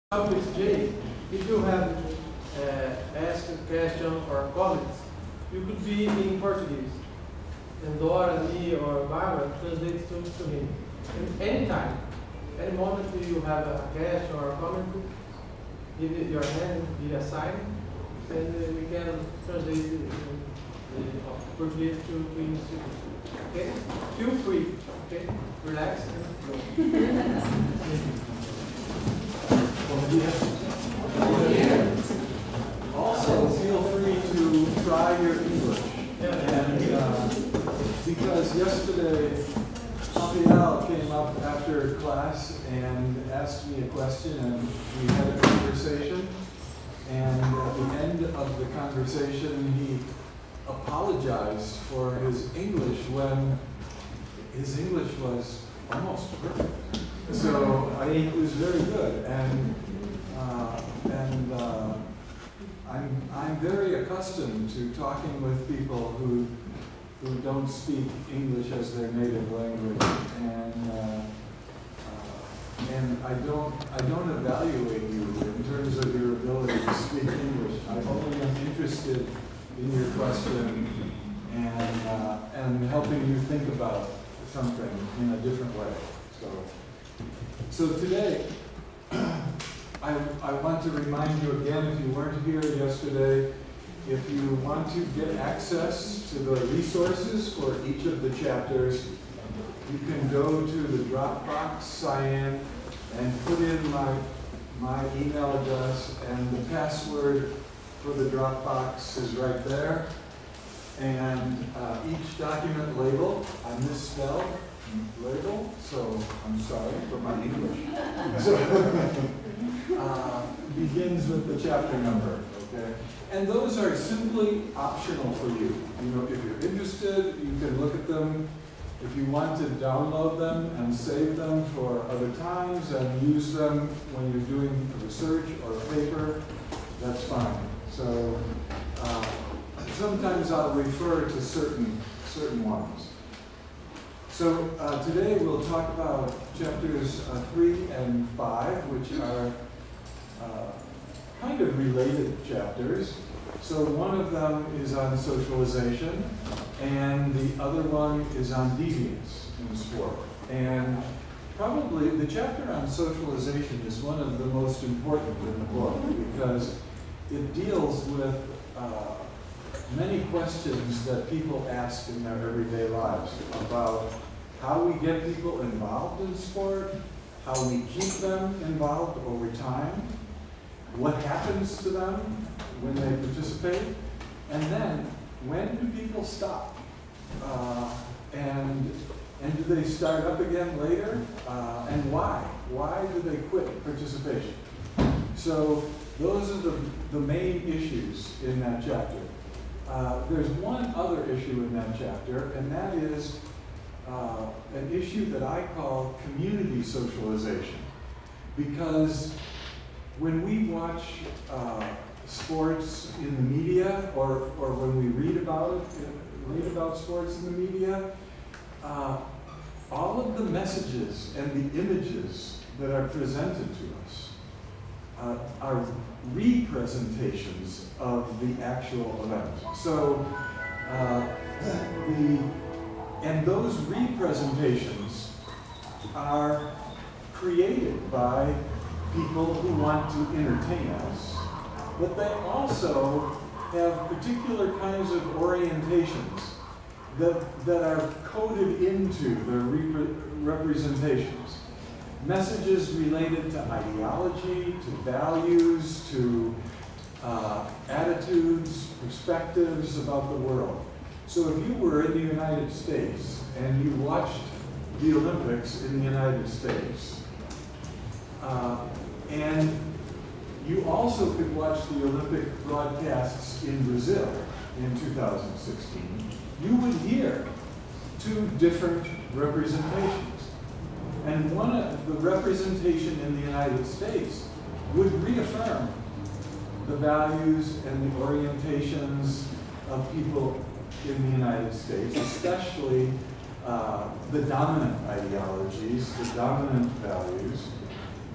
With Jay, if you have asked a question or comments, you could be in Portuguese. And Dora, me, or Barbara translate to him. And anytime, any moment you have a question or a comment, give it your hand, give a sign, and we can translate Portuguese to English. Okay? Feel free. Okay? Relax and go. Also, feel free to try your English. And because yesterday, Raphael came up after class and asked me a question, and we had a conversation. And at the end of the conversation, he apologized for his English when his English was almost perfect. So it was very good, and I'm very accustomed to talking with people who don't speak English as their native language, and I don't evaluate you in terms of your ability to speak English. I only am interested in your question and helping you think about something in a different way. So today, I want to remind you again, if you weren't here yesterday, if you want to get access to the resources for each of the chapters, you can go to the Dropbox, sign in, and put in my email address, and the password for the Dropbox is right there. And each document label, I misspelled label, so I'm sorry for my English. Begins with the chapter number, okay? And those are simply optional for you. You know, if you're interested, you can look at them. If you want to download them and save them for other times and use them when you're doing research or a paper, that's fine. So sometimes I'll refer to certain ones. So today we'll talk about chapters 3 and 5, which are kind of related chapters. So one of them is on socialization, and the other one is on deviance in sport. And probably the chapter on socialization is one of the most important in the book because it deals with many questions that people ask in their everyday lives about how we get people involved in sport, how we keep them involved over time, what happens to them when they participate, and then when do people stop? And do they start up again later? And why? Why do they quit participation? So those are the main issues in that chapter. There's one other issue in that chapter, and that is an issue that I call community socialization. Because when we watch sports in the media, or when we read about sports in the media, all of the messages and the images that are presented to us are representations of the actual event. So, and those representations are created by people who want to entertain us, but they also have particular kinds of orientations that are coded into the representations. Messages related to ideology, to values, to attitudes, perspectives about the world. So if you were in the United States and you watched the Olympics in the United States, and you also could watch the Olympic broadcasts in Brazil in 2016, you would hear two different representations. And one of the representation in the United States would reaffirm the values and the orientations of people in the United States, especially the dominant ideologies, the dominant values.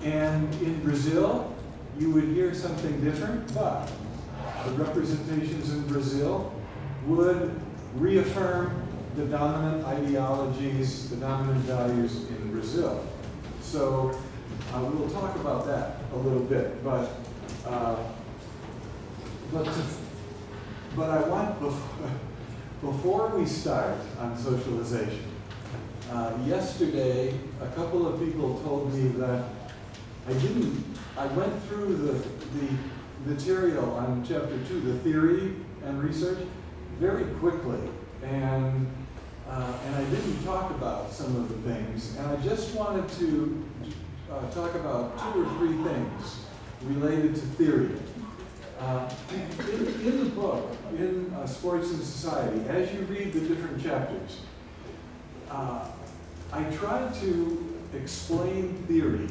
And in Brazil, you would hear something different, but the representations in Brazil would reaffirm the dominant ideologies, the dominant values in Brazil. So we'll talk about that a little bit, but I want, before we start on socialization, yesterday a couple of people told me that I went through the material on chapter 2, the theory and research, very quickly, and I didn't talk about some of the things, and I just wanted to talk about 2 or 3 things related to theory. In the book, in Sports and Society, as you read the different chapters, I tried to explain theory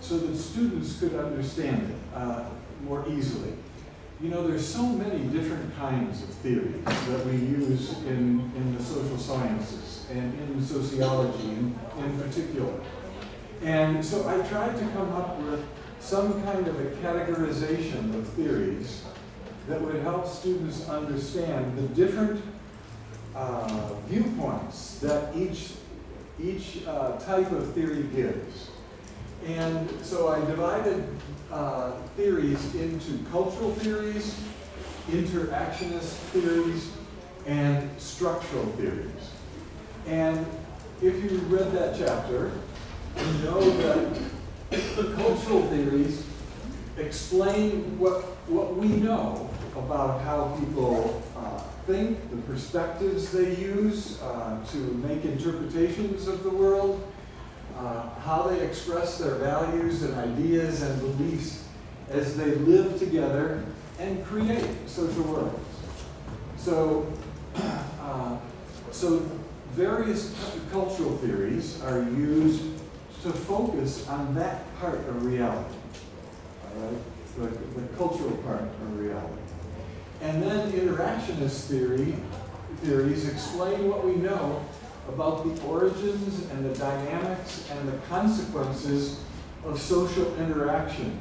so that students could understand it more easily. You know, there's so many different kinds of theories that we use in the social sciences and in sociology in particular. And so I tried to come up with some kind of a categorization of theories that would help students understand the different viewpoints that each type of theory gives. And so I divided theories into cultural theories, interactionist theories, and structural theories. And if you read that chapter, you know that the cultural theories explain what we know about how people think, the perspectives they use to make interpretations of the world, how they express their values and ideas and beliefs as they live together and create social worlds. So, so various cultural theories are used to focus on that part of reality, all right? The cultural part of reality. And then interactionist theories explain what we know about the origins and the dynamics and the consequences of social interaction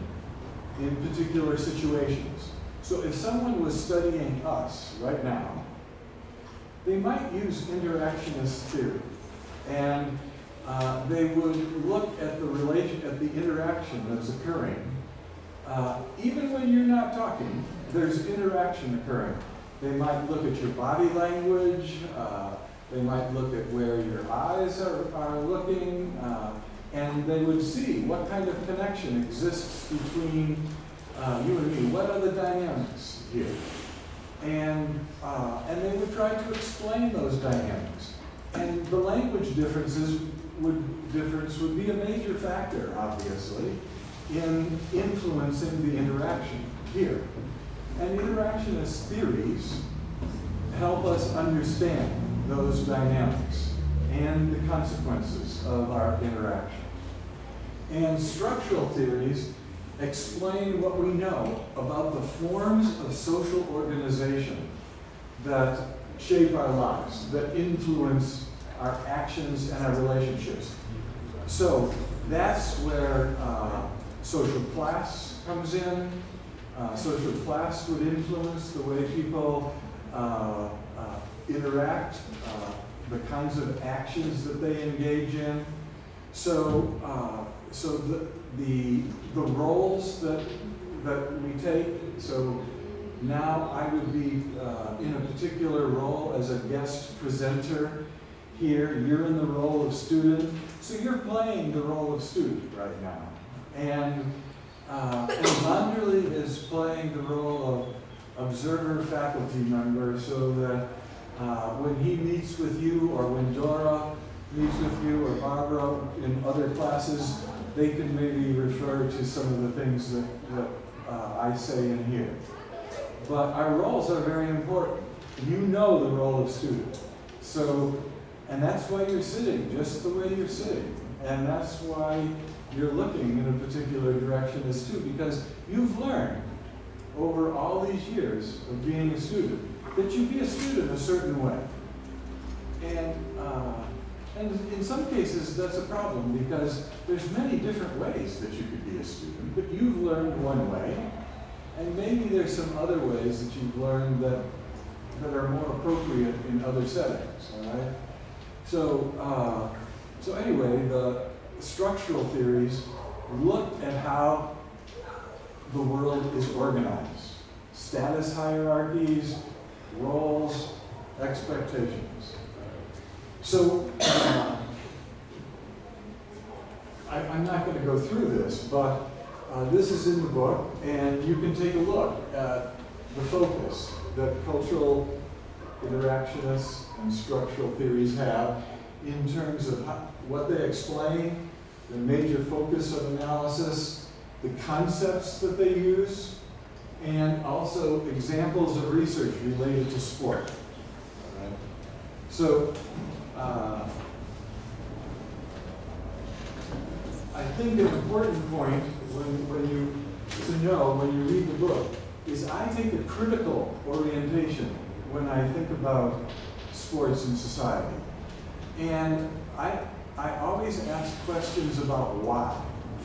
in particular situations. So if someone was studying us right now, they might use interactionist theory, and they would look at the interaction that's occurring. Even when you're not talking, there's interaction occurring. They might look at your body language, they might look at where your eyes are looking, and they would see what kind of connection exists between you and me. What are the dynamics here? And they would try to explain those dynamics. And the language difference would be a major factor, obviously, in influencing the interaction here. And interactionist theories help us understand those dynamics and the consequences of our interaction. And structural theories explain what we know about the forms of social organization that shape our lives, that influence our actions and our relationships. So that's where social class comes in. Social class would influence the way people interact, the kinds of actions that they engage in. So, so the roles that we take. So now I would be in a particular role as a guest presenter here. You're in the role of student. So you're playing the role of student right now. And Vanderly is playing the role of observer faculty member, so that when he meets with you, or when Dora meets with you, or Barbara in other classes, they can maybe refer to some of the things that I say in here. But our roles are very important. You know the role of student. So, and that's why you're sitting just the way you're sitting. And that's why you're looking in a particular direction as student, because you've learned over all these years of being a student that you be a student a certain way. And And in some cases, that's a problem because there's many different ways that you could be a student, but you've learned one way, and maybe there's some other ways that you've learned that are more appropriate in other settings, all right? So anyway, the structural theories look at how the world is organized. Status hierarchies, roles, expectations. So, I'm not going to go through this, but this is in the book, and you can take a look at the focus that cultural interactionists and structural theories have in terms of what they explain, the major focus of analysis, the concepts that they use, and also examples of research related to sport. All right. So, I think an important point when you read the book is I take a critical orientation when I think about sports in society. And I always ask questions about why.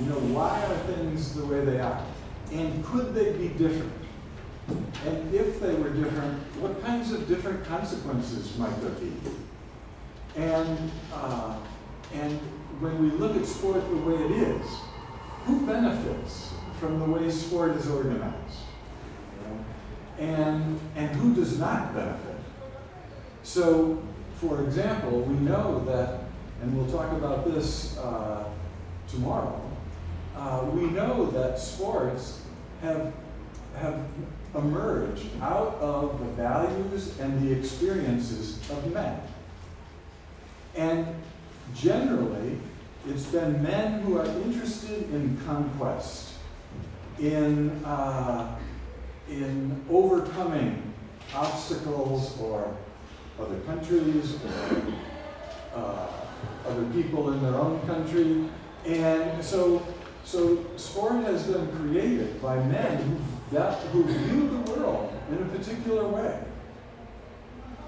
You know, why are things the way they are? And could they be different? And if they were different, what kinds of different consequences might there be? And when we look at sport the way it is, who benefits from the way sport is organized? You know? And who does not benefit? So, for example, we know that, and we'll talk about this tomorrow, we know that sports have emerged out of the values and the experiences of men. And generally, it's been men who are interested in conquest, in overcoming obstacles or other countries or other people in their own country. And so sport has been created by men who view the world in a particular way.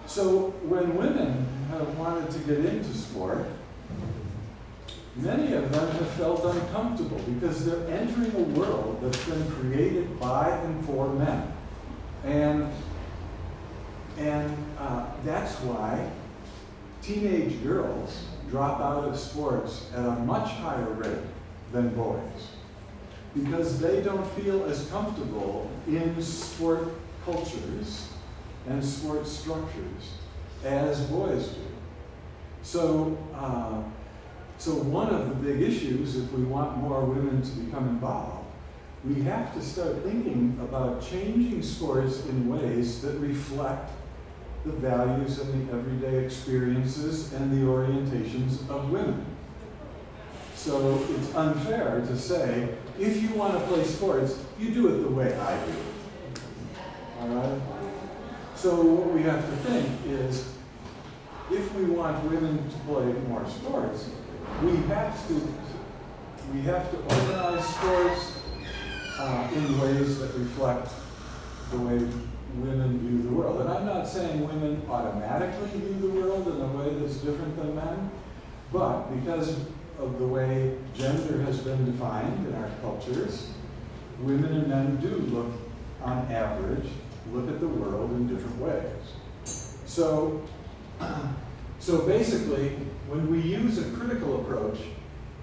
So when women have wanted to get into sport, many of them have felt uncomfortable because they're entering a world that's been created by and for men. And that's why teenage girls drop out of sports at a much higher rate than boys, because they don't feel as comfortable in sport cultures and sport structures as boys do. So one of the big issues, if we want more women to become involved, we have to start thinking about changing sports in ways that reflect the values and the everyday experiences and the orientations of women. So it's unfair to say, if you want to play sports, you do it the way I do. All right? So what we have to think is, if we want women to play more sports, we have to organize sports in ways that reflect the way women view the world. And I'm not saying women automatically view the world in a way that's different than men, but because of the way gender has been defined in our cultures, women and men do look, on average, look at the world in different ways. So basically, when we use a critical approach,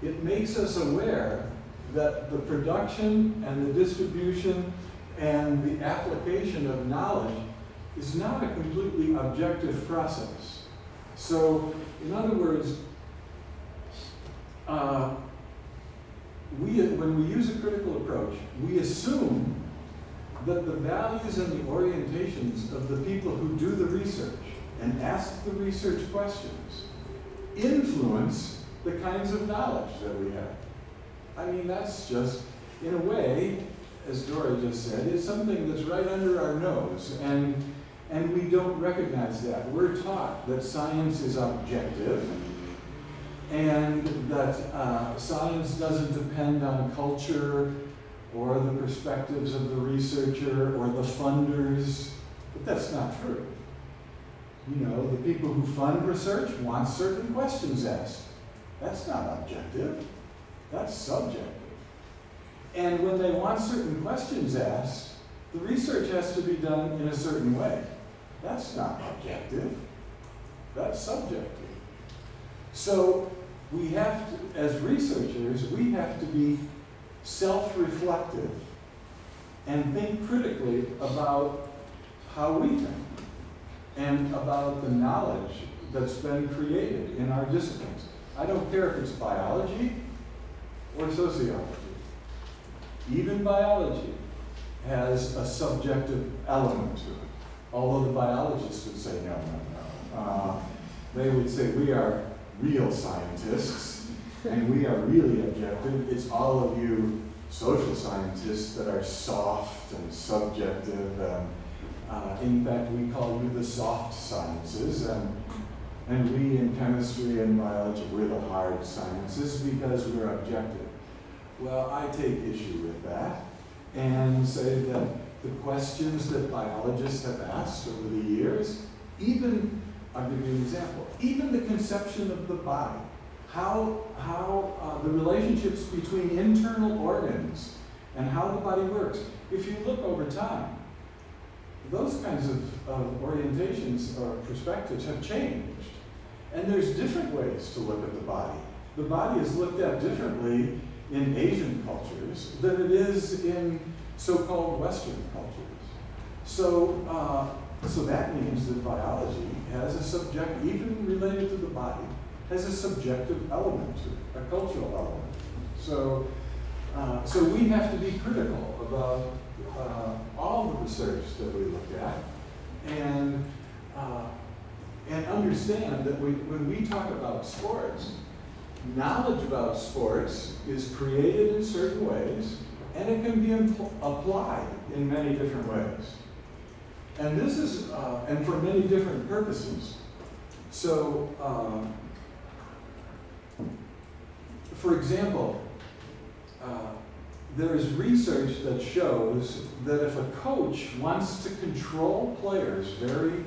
it makes us aware that the production and the distribution and the application of knowledge is not a completely objective process. So, in other words, when we use a critical approach, we assume that the values and the orientations of the people who do the research and ask the research questions influence the kinds of knowledge that we have. I mean, that's just, in a way, as Dora just said, it's something that's right under our nose, and we don't recognize that. We're taught that science is objective, and that science doesn't depend on culture or the perspectives of the researcher or the funders, but that's not true. You know, the people who fund research want certain questions asked. That's not objective, that's subjective. And when they want certain questions asked, the research has to be done in a certain way. That's not objective, that's subjective. So we have to, as researchers, we have to be self-reflective and think critically about how we think and about the knowledge that's been created in our disciplines. I don't care if it's biology or sociology. Even biology has a subjective element to it. Although the biologists would say, no. They would say, we are real scientists, and we are really objective. It's all of you social scientists that are soft and subjective. In fact, we call you the soft sciences, and we in chemistry and biology, we're the hard sciences because we're objective. Well, I take issue with that and say that the questions that biologists have asked over the years, even, I'll give you an example, even the conception of the body, how the relationships between internal organs and how the body works. If you look over time, those kinds of orientations or perspectives have changed. And there's different ways to look at the body. The body is looked at differently in Asian cultures than it is in so-called Western cultures. So, so that means that biology has a subject, even related to the body, has a subjective element to it, a cultural element. So, so we have to be critical about all the research that we look at, and understand that when we talk about sports, knowledge about sports is created in certain ways, and it can be applied in many different ways. And this is, and for many different purposes. So, for example, there is research that shows that if a coach wants to control players very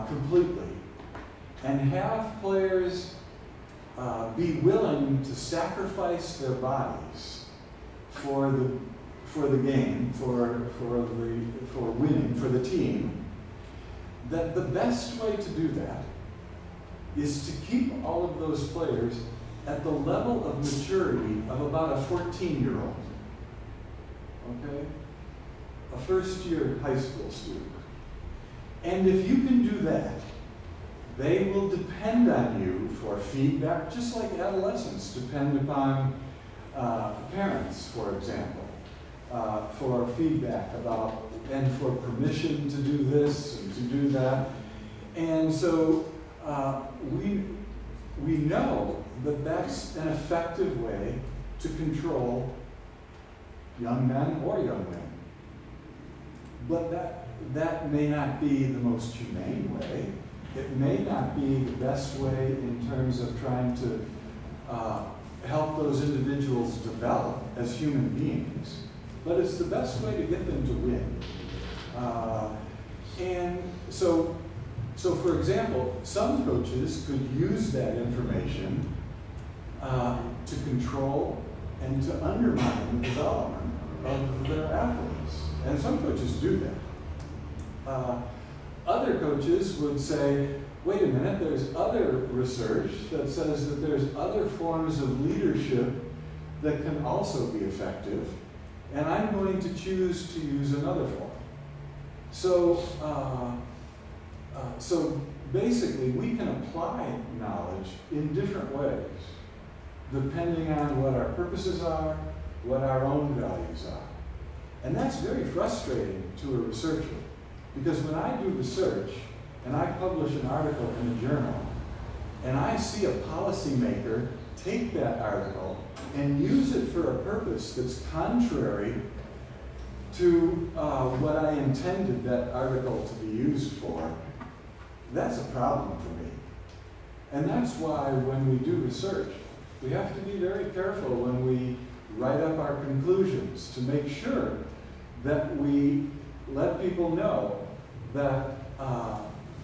completely and have players be willing to sacrifice their bodies for the game, for winning, for the team, that the best way to do that is to keep all of those players at the level of maturity of about a 14-year-old, okay? A first-year high school student. And if you can do that, they will depend on you for feedback, just like adolescents depend upon parents, for example, for feedback about, and for permission to do this and to do that. And so we know that that's an effective way to control young men or young women. But that may not be the most humane way. It may not be the best way in terms of trying to help those individuals develop as human beings, but it's the best way to get them to win. And so for example, some coaches could use that information to control and to undermine the development of their athletes. And some coaches do that. Other coaches would say, wait a minute, there's other research that says that there's other forms of leadership that can also be effective, and I'm going to choose to use another form. So, so basically, we can apply knowledge in different ways, depending on what our purposes are, what our own values are. And that's very frustrating to a researcher, because when I do research and I publish an article in a journal, and I see a policymaker take that article and use it for a purpose that's contrary to what I intended that article to be used for, that's a problem for me. And that's why when we do research, we have to be very careful when we write up our conclusions to make sure that we let people know that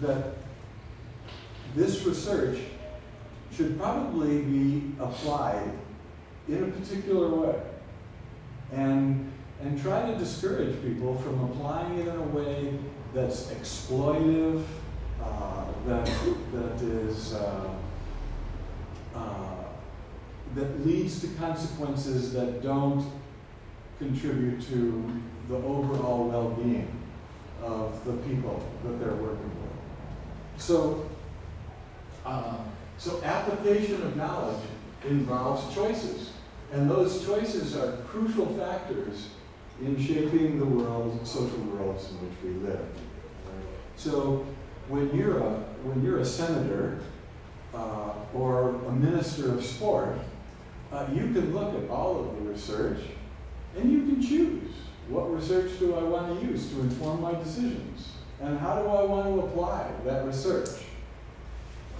that this research should probably be applied in a particular way, and try to discourage people from applying it in a way that's exploitive, that leads to consequences that don't contribute to the overall well-being of the people that they're working with. So application of knowledge involves choices, and those choices are crucial factors in shaping the world, social worlds in which we live. So when you're a senator or a minister of sport, you can look at all of the research, and you can choose what research do I want to use to inform my decisions, and how do I want to apply that research.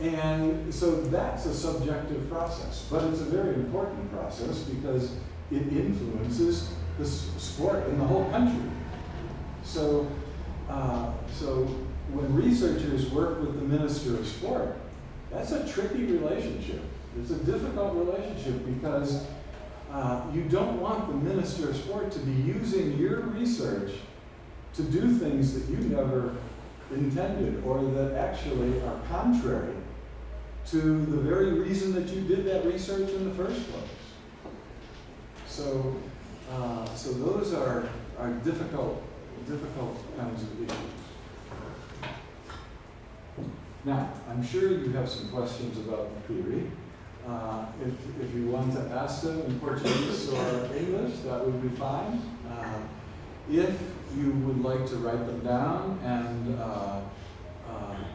And so that's a subjective process, but it's a very important process because it influences the sport in the whole country. So when researchers work with the Minister of Sport, that's a tricky relationship. It's a difficult relationship because you don't want the Minister of Sport to be using your research to do things that you never intended or that actually are contrary to the very reason that you did that research in the first place. So those are difficult kinds of issues. Now, I'm sure you have some questions about the theory. If you want to ask them in Portuguese or English, that would be fine. If you would like to write them down and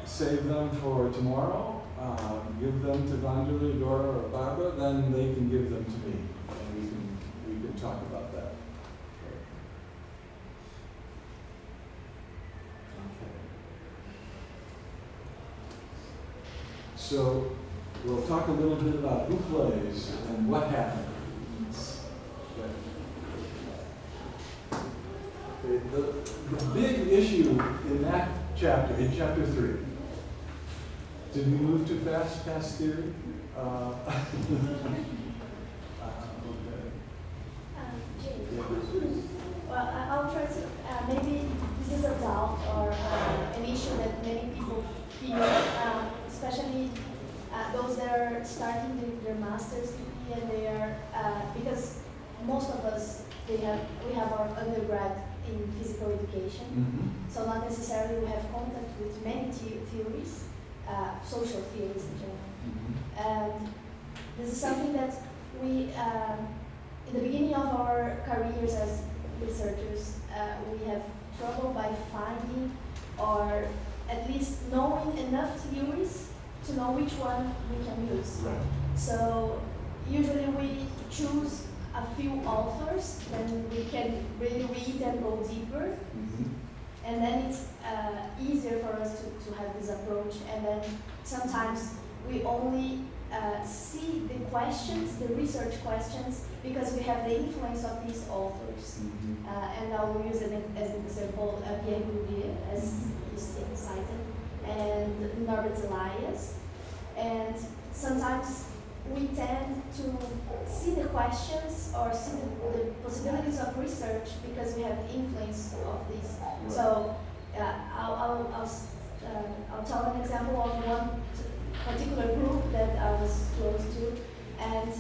save them for tomorrow, give them to Vanjali, Dora, or Barbara, then they can give them to me, and we can talk about that. So we'll talk a little bit about who plays and what happens. Okay, the big issue in that chapter, in chapter 3, did we move too fast past theory? Well, I'll try to, maybe this is a doubt or an issue that many people feel, especially those that are starting their master's degree, and they are, because most of us, we have our undergrad in physical education, so not necessarily we have contact with many theories, social theories in general. And this is something that we, in the beginning of our careers as researchers, we have trouble by finding or at least knowing enough theories to know which one we can use. Right. So usually we choose a few authors, then we can really read and go deeper. And then it's easier for us to have this approach. And then sometimes we only see the questions, the research questions, because we have the influence of these authors. And I will use it as an example, Pierre Bourdieu, as you cited, and Norbert Elias. And sometimes we tend to see the questions or see the possibilities of research because we have influence of these. Right. So I'll tell an example of one particular group that I was close to, and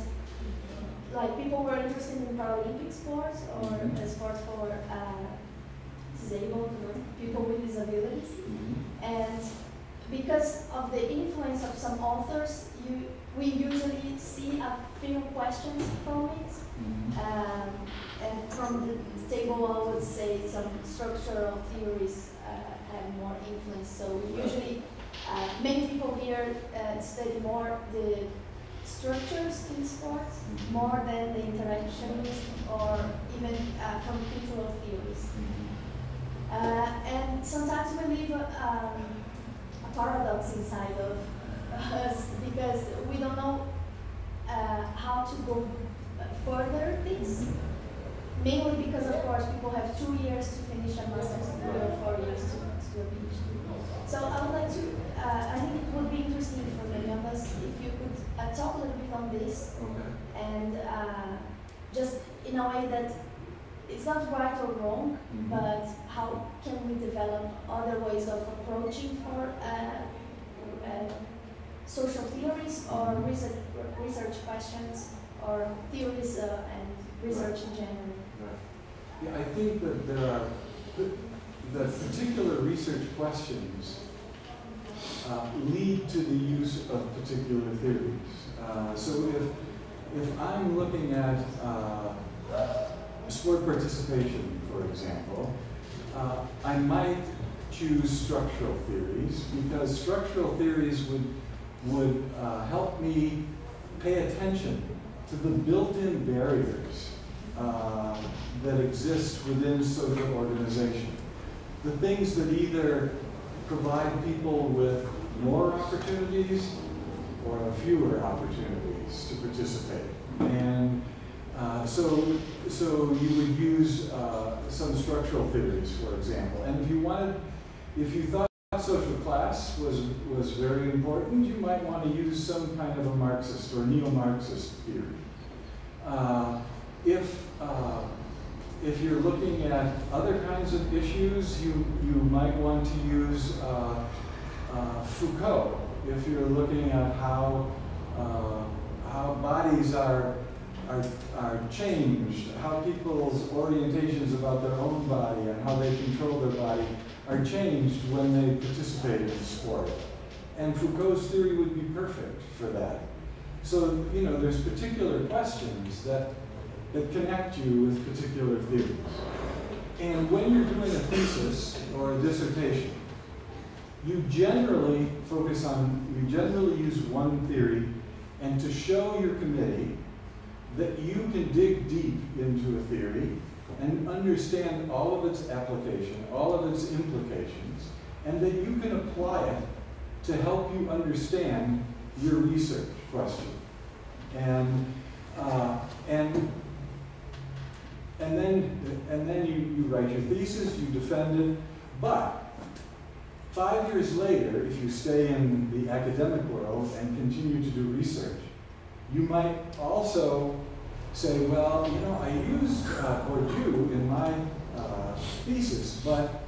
like people were interested in Paralympic sports or sports for disabled people with disabilities, and because of the influence of some authors, we usually see a few questions from it, and from the table I would say some structural theories have more influence. So we usually, many people here study more the structures in sports more than the interactions or even from cultural theories. And sometimes we leave a paradox inside of us because we don't know how to go further this. Mainly because, of course, people have 2 years to finish a master's degree or 4 years to do a PhD. So I would like to, I think it would be interesting for many of us if you could talk a little bit on this. Okay. And just in a way that it's not right or wrong, but how can we develop other ways of approaching for social theories or research questions or theories and research in general? Right. Yeah, I think that there are the particular research questions lead to the use of particular theories. So if I'm looking at sport participation, for example, I might choose structural theories because structural theories would help me pay attention to the built-in barriers that exist within social organization. The things that either provide people with more opportunities or fewer opportunities to participate. And so you would use some structural theories, for example. And if you thought social class was very important, you might want to use some kind of a Marxist or neo-Marxist theory. If you're looking at other kinds of issues, you might want to use Foucault. If you're looking at how bodies are changed, how people's orientations about their own body and how they control their body are changed when they participate in sport. And Foucault's theory would be perfect for that. So, you know, there's particular questions that connect you with particular theories. And when you're doing a thesis or a dissertation, you generally use one theory, and to show your committee that you can dig deep into a theory and understand all of its application, all of its implications, and that you can apply it to help you understand your research question. And then you write your thesis, you defend it, but 5 years later, if you stay in the academic world and continue to do research, you might also say, well, you know, I used Bourdieu in my thesis, but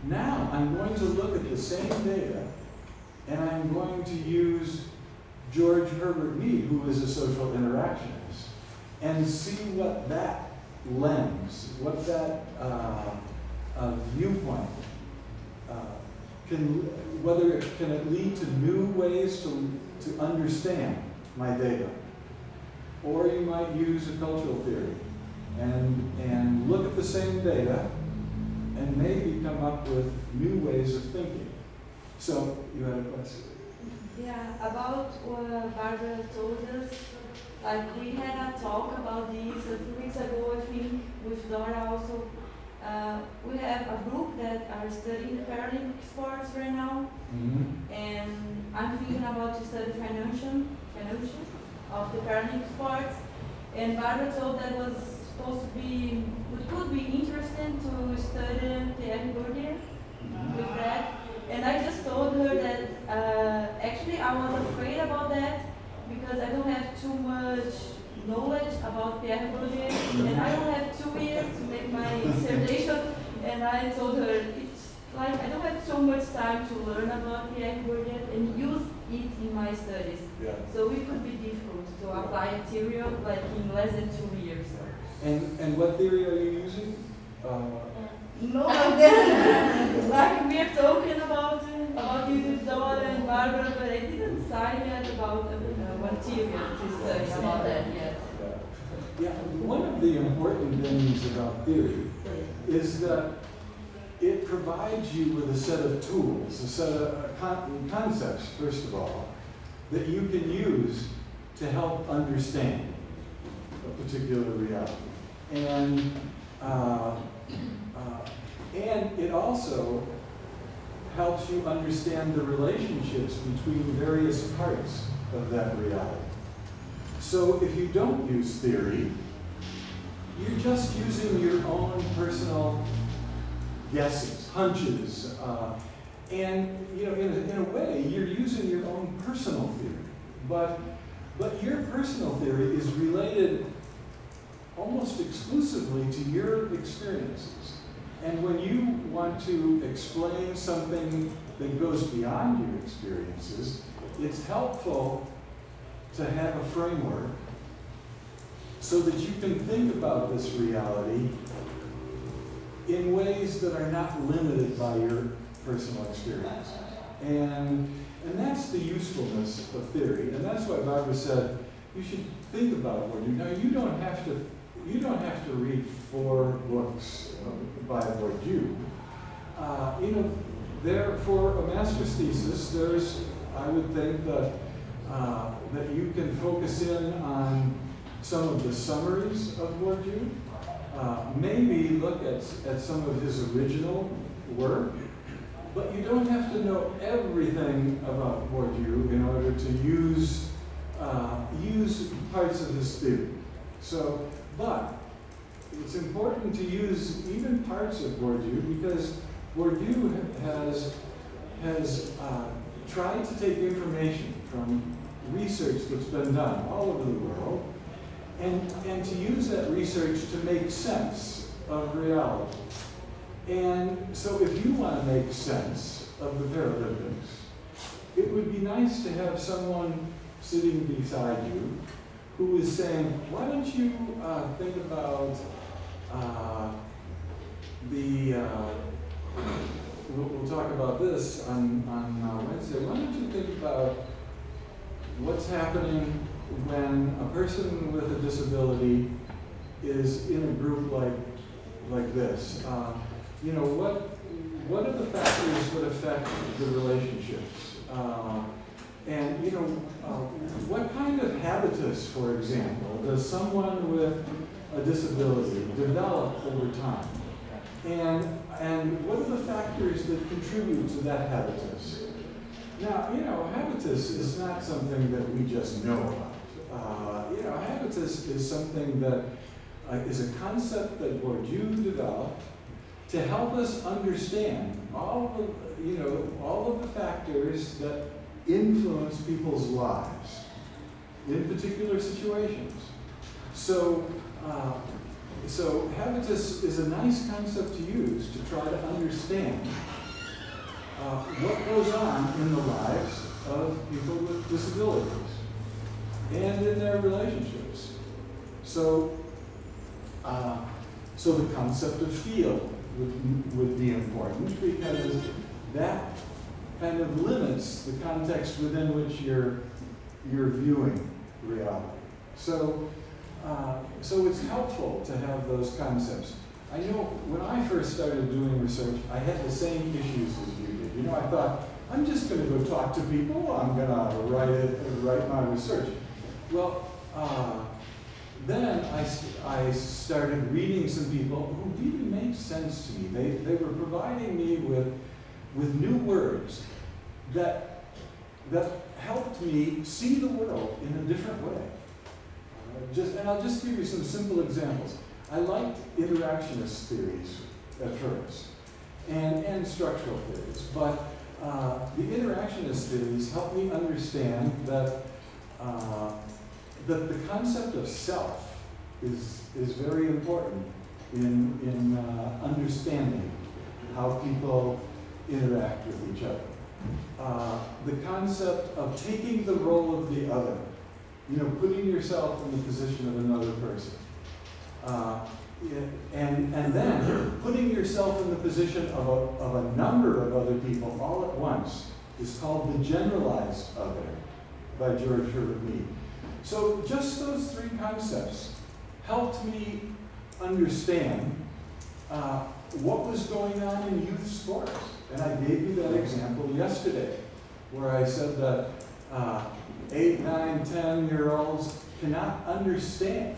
now I'm going to look at the same data and I'm going to use George Herbert Mead, who is a social interactionist, and see what that lens, what that viewpoint whether it can lead to new ways to understand my data. Or you might use a cultural theory and look at the same data and maybe come up with new ways of thinking. So you had a question? Yeah, about what Barbara told us. Like, we had a talk about this a few weeks ago, I think, with Dora also. We have a group that are studying Paralympic sports right now, and I'm thinking about to study financial of the Paralympic sports. And Barbara told that was supposed to be, it could be interesting to study Bourdieu with that. And I just told her that actually I was afraid about that because I don't have too much knowledge about Pierre Bourdieu, and I don't have 2 years to make my dissertation. And I told her, it's like I don't have so much time to learn about Pierre Bourdieu and use it in my studies. Yeah. So it could be difficult to apply a theory like in less than 2 years. And what theory are you using? No, like we are talking about this with Dora and Barbara, but I didn't decide yet about one theory to study about that yet. Yeah, one of the important things about theory is that it provides you with a set of tools, a set of concepts, first of all, that you can use to help understand a particular reality. And it also helps you understand the relationships between various parts of that reality. So if you don't use theory, you're just using your own personal guesses, hunches, And you know, in a way, you're using your own personal theory, but your personal theory is related almost exclusively to your experiences. And when you want to explain something that goes beyond your experiences, it's helpful to have a framework so that you can think about this reality in ways that are not limited by your personal experience. And that's the usefulness of theory. And that's why Barbara said you should think about what you know. You don't have to read 4 books by Bourdieu. You know, there for a master's thesis, I would think that that you can focus in on some of the summaries of Bourdieu. Maybe look at some of his original work, but you don't have to know everything about Bourdieu in order to use parts of his theory. So, but it's important to use even parts of Bourdieu because Bourdieu has tried to take information from research that's been done all over the world and to use that research to make sense of reality. And so if you want to make sense of the paradigms, it would be nice to have someone sitting beside you who is saying, why don't you think about we'll talk about this on Wednesday. Why don't you think about what's happening when a person with a disability is in a group like this? You know, what are the factors that affect the relationships? And you know, what kind of habitus, for example, does someone with a disability develop over time? And what are the factors that contribute to that habitus? Now, you know, habitus is not something that we just know about. You know, habitus is something that is a concept that Bourdieu developed to help us understand all of the factors that influence people's lives in particular situations. So habitus is a nice concept to use to try to understand what goes on in the lives of people with disabilities and in their relationships. So the concept of field would be important because that kind of limits the context within which you're viewing reality. So it's helpful to have those concepts. I know when I first started doing research, I had the same issues as you did. You know, I thought, I'm just going to go talk to people, I'm going to write my research. Well, then I started reading some people who really made sense to me. They were providing me with new words that helped me see the world in a different way. And I'll just give you some simple examples. I liked interactionist theories at first, and structural theories, but the interactionist theories helped me understand that the concept of self is very important in understanding how people interact with each other. The concept of taking the role of the other, you know, putting yourself in the position of another person. And then putting yourself in the position of a number of other people all at once is called the generalized other by George Herbert Mead. So just those 3 concepts helped me understand what was going on in youth sports. And I gave you that example yesterday where I said that 8, 9, 10-year-olds cannot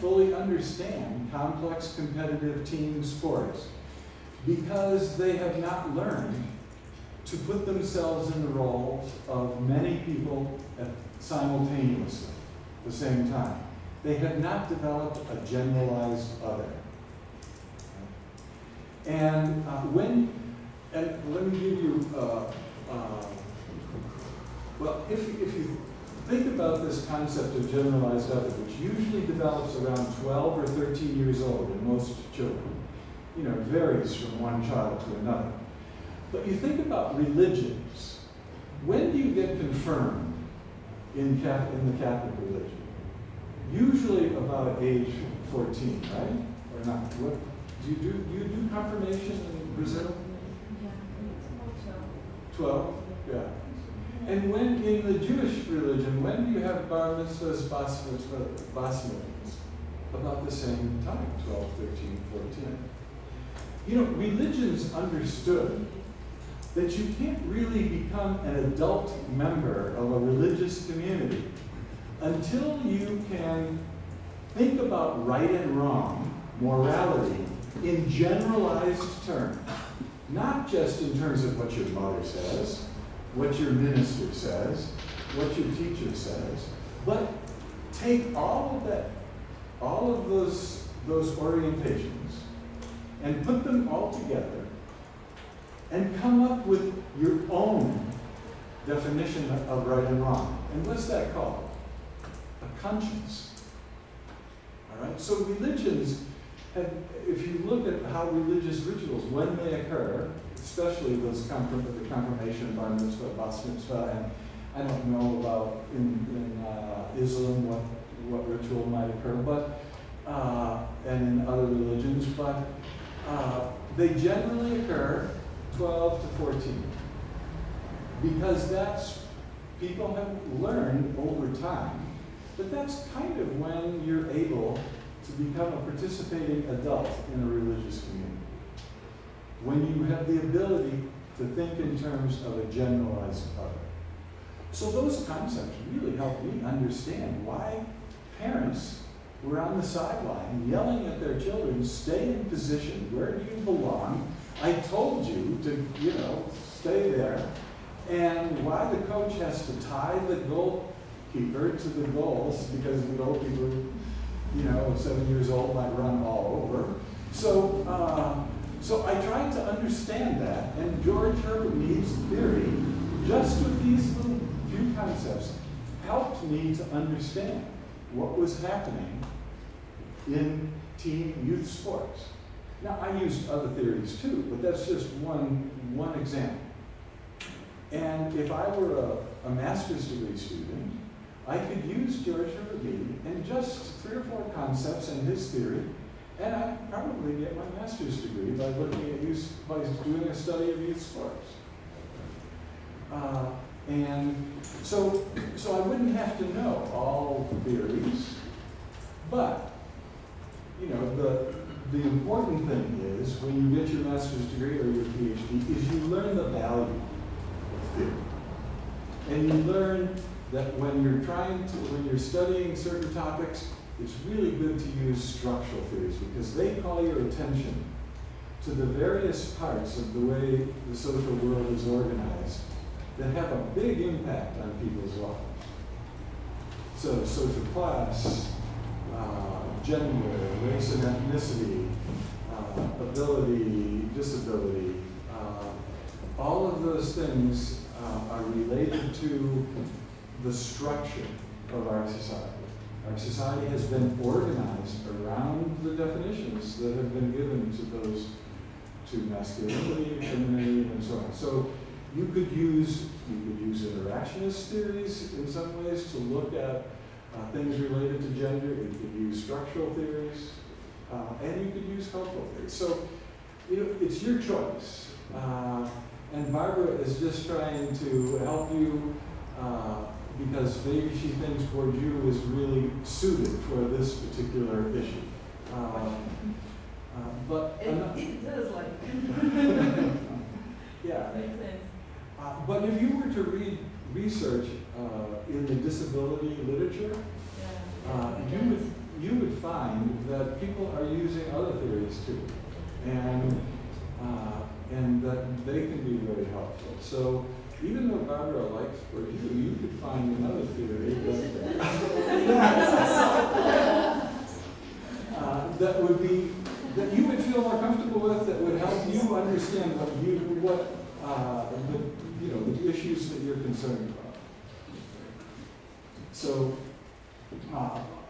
fully understand complex competitive team sports because they have not learned to put themselves in the roles of many people simultaneously at the same time. They have not developed a generalized other. And let me give you well, if you think about this concept of generalized other, which usually develops around 12 or 13 years old in most children, you know, it varies from one child to another. But you think about religions. When do you get confirmed in the Catholic religion? Usually about age 14, right? Or not? What do you do confirmation in Brazil? Yeah, it's about 12? Yeah. And when in the Jewish religion, when do you have bar mitzvahs, bas mitzvahs? About the same time, 12, 13, 14. You know, religions understood that you can't really become an adult member of a religious community until you can think about right and wrong, morality, in generalized terms. Not just in terms of what your mother says, what your minister says, what your teacher says, but take all of that, all of those orientations, and put them all together and come up with your own definition of right and wrong. And what's that called? A conscience. All right? So religions, if you look at how religious rituals, when they occur, especially those the confirmation, bar mitzvah, bas mitzvah, and I don't know about in Islam what ritual might occur, but and in other religions, but they generally occur 12 to 14, because that's, people have learned over time that that's kind of when you're able to become a participating adult in a religious community. When you have the ability to think in terms of a generalized other. So those concepts really help me understand why parents were on the sideline yelling at their children, stay in position, where do you belong? I told you to, you know, stay there. And why the coach has to tie the goalkeeper to the goals, because the goalkeeper, you know, 7 years old, might run all over. So I tried to understand that, and George Herbert Mead's theory, just with these little few concepts, helped me to understand what was happening in teen youth sports. Now, I used other theories too, but that's just one example. And if I were a master's degree student, I could use George Herbert Mead and just 3 or 4 concepts in his theory, and I'd probably get my master's degree by looking at by doing a study of youth sports. And so I wouldn't have to know all the theories, but you know, the important thing is when you get your master's degree or your PhD is you learn the value of theory. And you learn that when you're studying certain topics, it's really good to use structural theories because they call your attention to the various parts of the way the social world is organized that have a big impact on people's lives. So social class, gender, race and ethnicity, ability, disability, all of those things are related to the structure of our society. Our society has been organized around the definitions that have been given to masculinity, femininity, and so on. So you could use interactionist theories in some ways to look at things related to gender. You could use structural theories, and you could use cultural theories. So you know, it's your choice. And Barbara is just trying to help you because maybe she thinks Bourdieu is really suited for this particular issue. But it does, like. yeah. Makes sense. But if you were to read research in the disability literature, you would find that people are using other theories too, and that they can be very helpful. So even though Barbara likes Bourdieu, you could find another theory that would be that you would feel more comfortable with, that would help you understand the issues that you're concerned about. So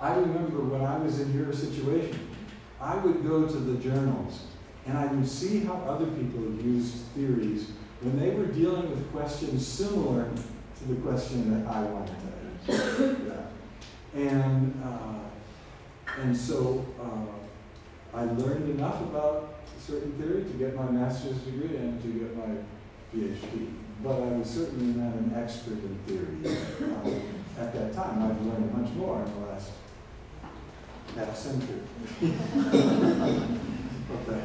I remember when I was in your situation, I would go to the journals and I would see how other people used theories when they were dealing with questions similar to the question that I wanted to answer. And so I learned enough about certain theory to get my master's degree and to get my PhD. But I was certainly not an expert in theory at that time. I've learned much more in the last half century. Okay.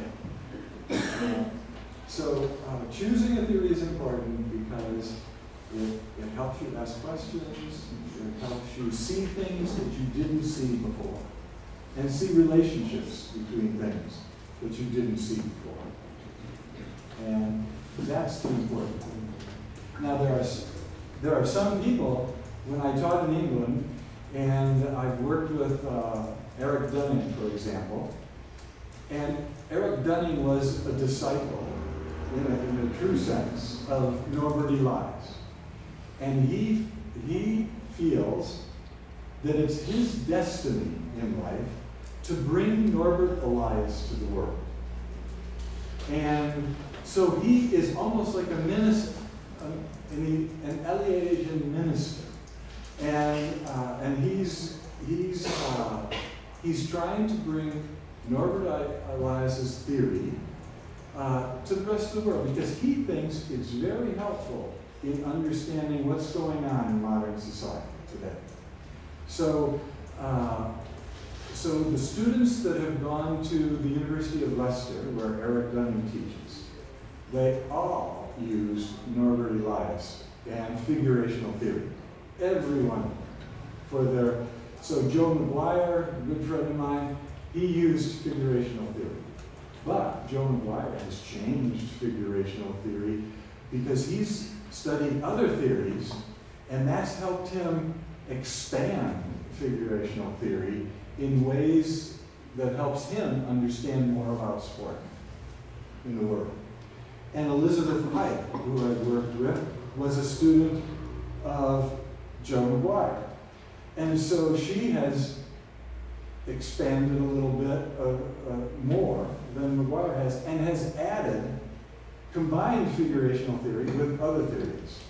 So choosing a theory is important because it helps you ask questions, it helps you see things that you didn't see before, and see relationships between things that you didn't see before. And that's the important thing. Now there are some people, when I taught in England, and I've worked with Eric Dunning, for example, and Eric Dunning was a disciple, in a true sense, of Norbert Elias. And he feels that it's his destiny in life to bring Norbert Elias to the world. And so he is almost like a minister, an Eliasian minister. And he's trying to bring Norbert Elias's theory to the rest of the world because he thinks it's very helpful in understanding what's going on in modern society today. So, so the students that have gone to the University of Leicester, where Eric Dunning teaches, they all used Norbert Elias and figurational theory. Everyone for their, so Joe McGuire, a good friend of mine, he used figurational theory. But Joe McGuire has changed figurational theory because he's studied other theories, and that's helped him expand figurational theory in ways that helps him understand more about sport in the world. And Elizabeth Height, who I've worked with, was a student of Joe McGuire. And so she has expanded a little bit more than McGuire has, and has added combined figurational theory with other theories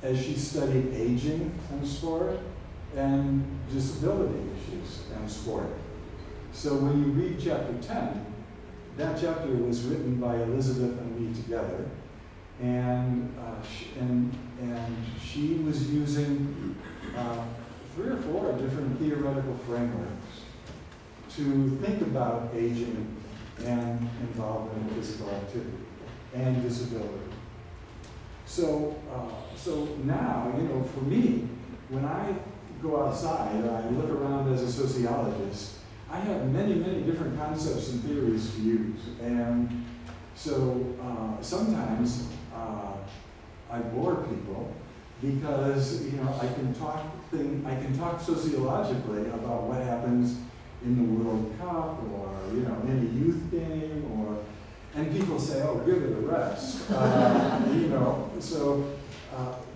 as she studied aging and sport and disability issues and sport. So when you read chapter 10, that chapter was written by Elizabeth and me together, and she was using 3 or 4 different theoretical frameworks to think about aging and involvement in physical activity and disability. So, so now, for me, when I go outside and I look around as a sociologist, I have many, many different concepts and theories to use. And so sometimes I bore people because I can talk sociologically about what happens in the World Cup or in a youth game, and people say, "Oh, give it a rest," So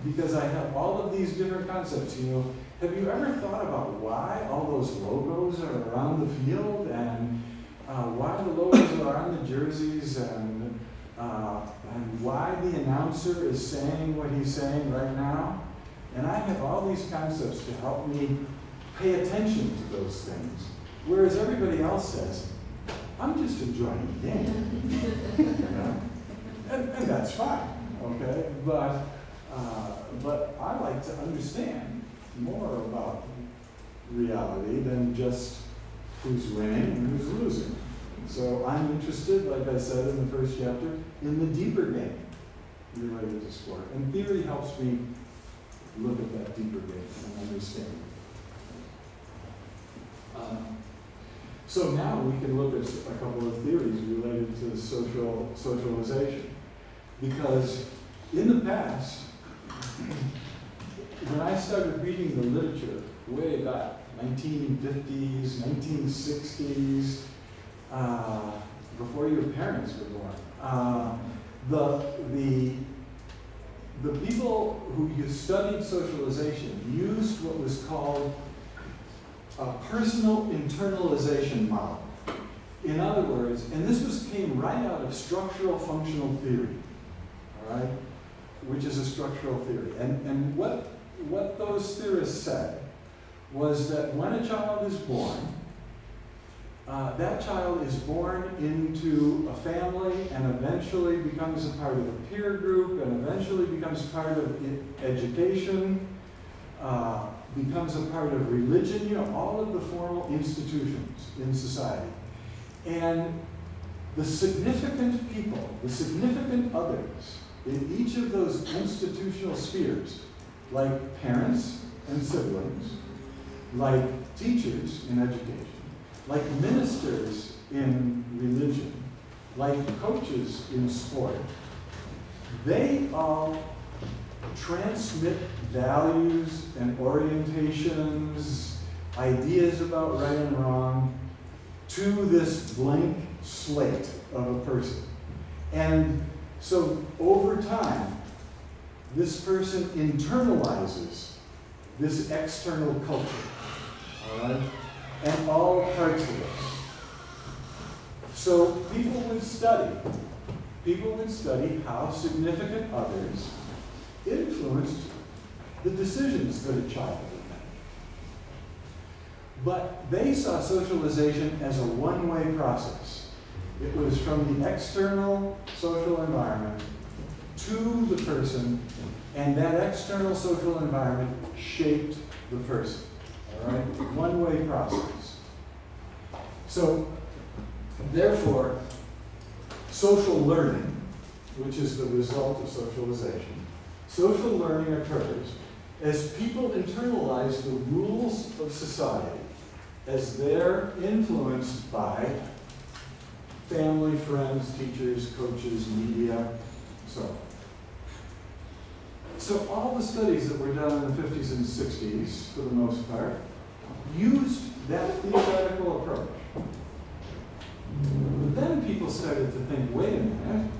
because I have all of these different concepts, have you ever thought about why all those logos are around the field and why the logos are on the jerseys and why the announcer is saying what he's saying right now? And I have all these concepts to help me pay attention to those things. Whereas everybody else says, I'm just enjoying the game. And that's fine, okay? But I like to understand more about reality than just who's winning and who's losing. So I'm interested, like I said in the first chapter, in the deeper game related to sport. And theory helps me look at that deeper game and understand. So now we can look at a couple of theories related to socialization. Because in the past, when I started reading the literature way back, 1950s, 1960s, before your parents were born. The people who studied socialization used what was called a personal internalization model. In other words, and this came right out of structural functional theory, all right, which is a structural theory. And what those theorists said was that when a child is born, that child is born into a family and eventually becomes a part of a peer group and eventually becomes part of education, becomes a part of religion, you know, all of the formal institutions in society. And the significant people, the significant others in each of those institutional spheres, like parents and siblings, like teachers in education, like ministers in religion, like coaches in sport, they all transmit values and orientations, ideas about right and wrong, to this blank slate of a person. And so over time, this person internalizes this external culture, all right? And all parts of it. So people would study how significant others influenced the decisions that a child would make. But they saw socialization as a one-way process. It was from the external social environment to the person, and that external social environment shaped the person. All right? One-way process. So, therefore, social learning, which is the result of socialization, social learning occurs as people internalize the rules of society as they're influenced by family, friends, teachers, coaches, media, so on. So all the studies that were done in the 50s and 60s, for the most part, used that theoretical approach. But then people started to think, wait a minute,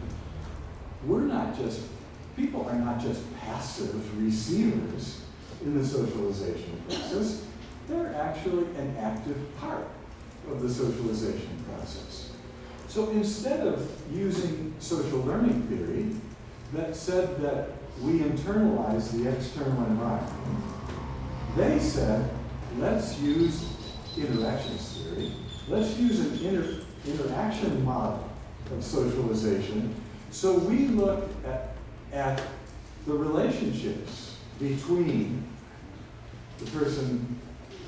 people are not just passive receivers in the socialization process, they're actually an active part of the socialization process. So instead of using social learning theory that said that we internalize the external environment, they said, let's use interactions theory, let's use an interaction model of socialization. So we look at the relationships between the person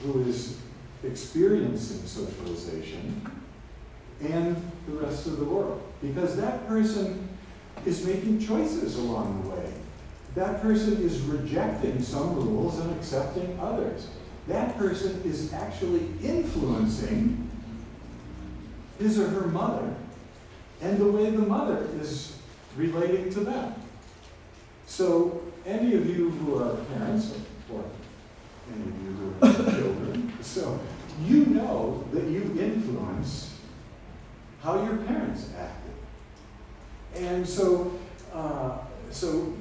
who is experiencing socialization and the rest of the world. Because that person is making choices along the way. That person is rejecting some rules and accepting others. That person is actually influencing his or her mother and the way the mother is relating to them. So any of you who are parents, or any of you who are children, so you know that you influence how your parents acted. And so,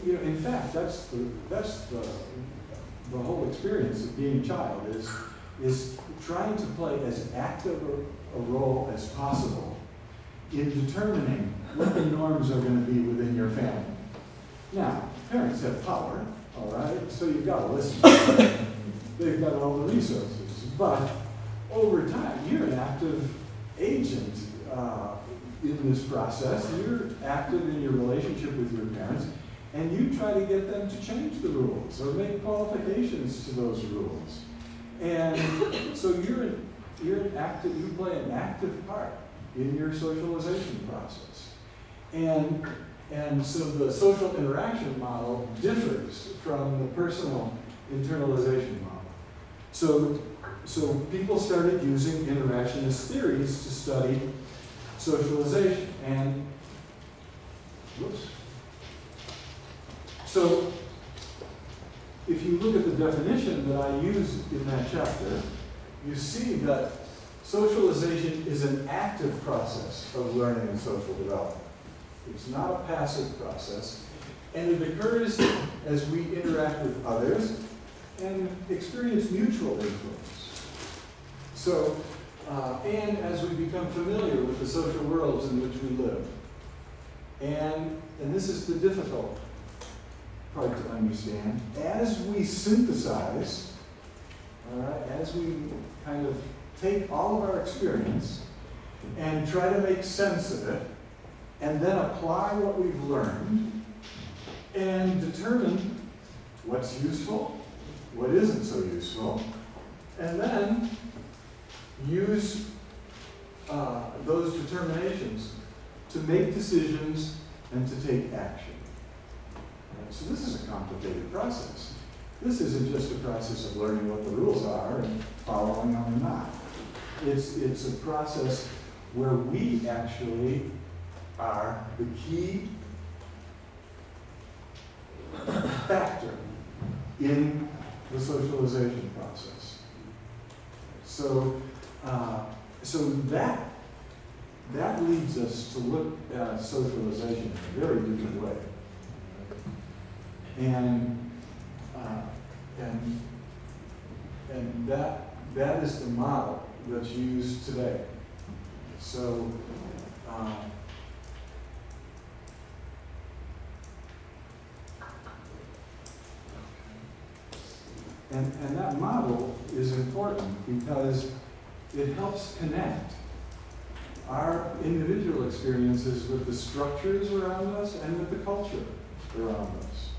you know, in fact, that's the whole experience of being a child is trying to play as active a role as possible in determining what the norms are going to be within your family. Now, parents have power, all right, so you've got to listen to them. They've got all the resources. But over time, you're an active agent in this process. You're active in your relationship with your parents, and you try to get them to change the rules or make qualifications to those rules. And so you play an active part in your socialization process. And so the social interaction model differs from the personal internalization model. So people started using interactionist theories to study socialization. And whoops. So if you look at the definition that I used in that chapter, you see that socialization is an active process of learning and social development. It's not a passive process, and it occurs as we interact with others and experience mutual influence. So, and as we become familiar with the social worlds in which we live. And this is the difficult part to understand, as we synthesize, all right, as we kind of take all of our experience and try to make sense of it, and then apply what we've learned, and determine what's useful, what isn't so useful, and then use those determinations to make decisions and to take action. Right? So this is a complicated process. This isn't just a process of learning what the rules are and following them or not. It's a process where we actually are the key factor in the socialization process. So, that leads us to look at socialization in a very different way. And that is the model that's used today. So, and that model is important because it helps connect our individual experiences with the structures around us and with the culture around us.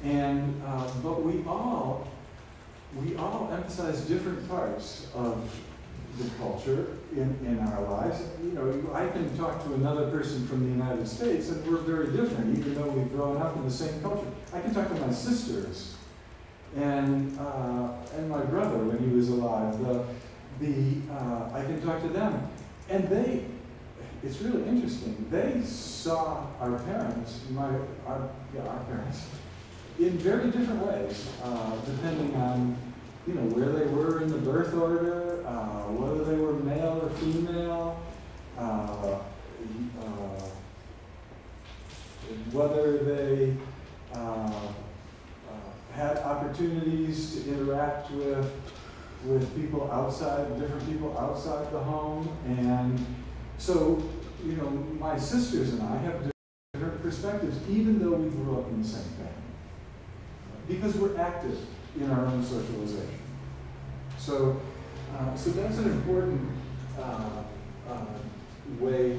And but we all emphasize different parts of the culture in our lives. You know, I can talk to another person from the United States and we're very different, even though we've grown up in the same culture. I can talk to my sisters and my brother when he was alive. I can talk to them, and it's really interesting. They saw our parents, our parents, in very different ways, depending on where they were in the birth order, whether they were male or female, whether they had opportunities to interact with people outside, different people outside the home. And so, my sisters and I have different perspectives, even though we grew up in the same family, because we're active in our own socialization. So, so that's an important way.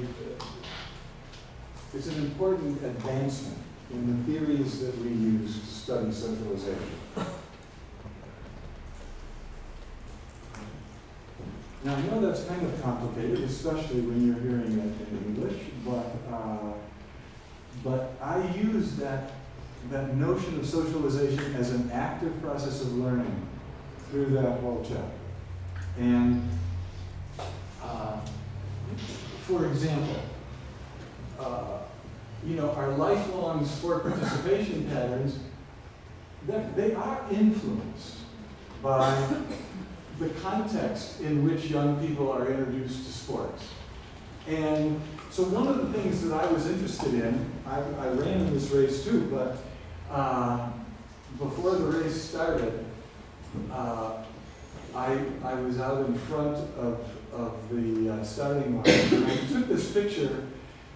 It's an important advancement in the theories that we use to study socialization. Now, I know that's kind of complicated, especially when you're hearing it in English, but I use that notion of socialization as an active process of learning through that whole chapter. And for example, our lifelong sport participation patterns, they are influenced by the context in which young people are introduced to sports. And so one of the things that I was interested in, I ran in this race too, but before the race started, I was out in front of the starting line. And I took this picture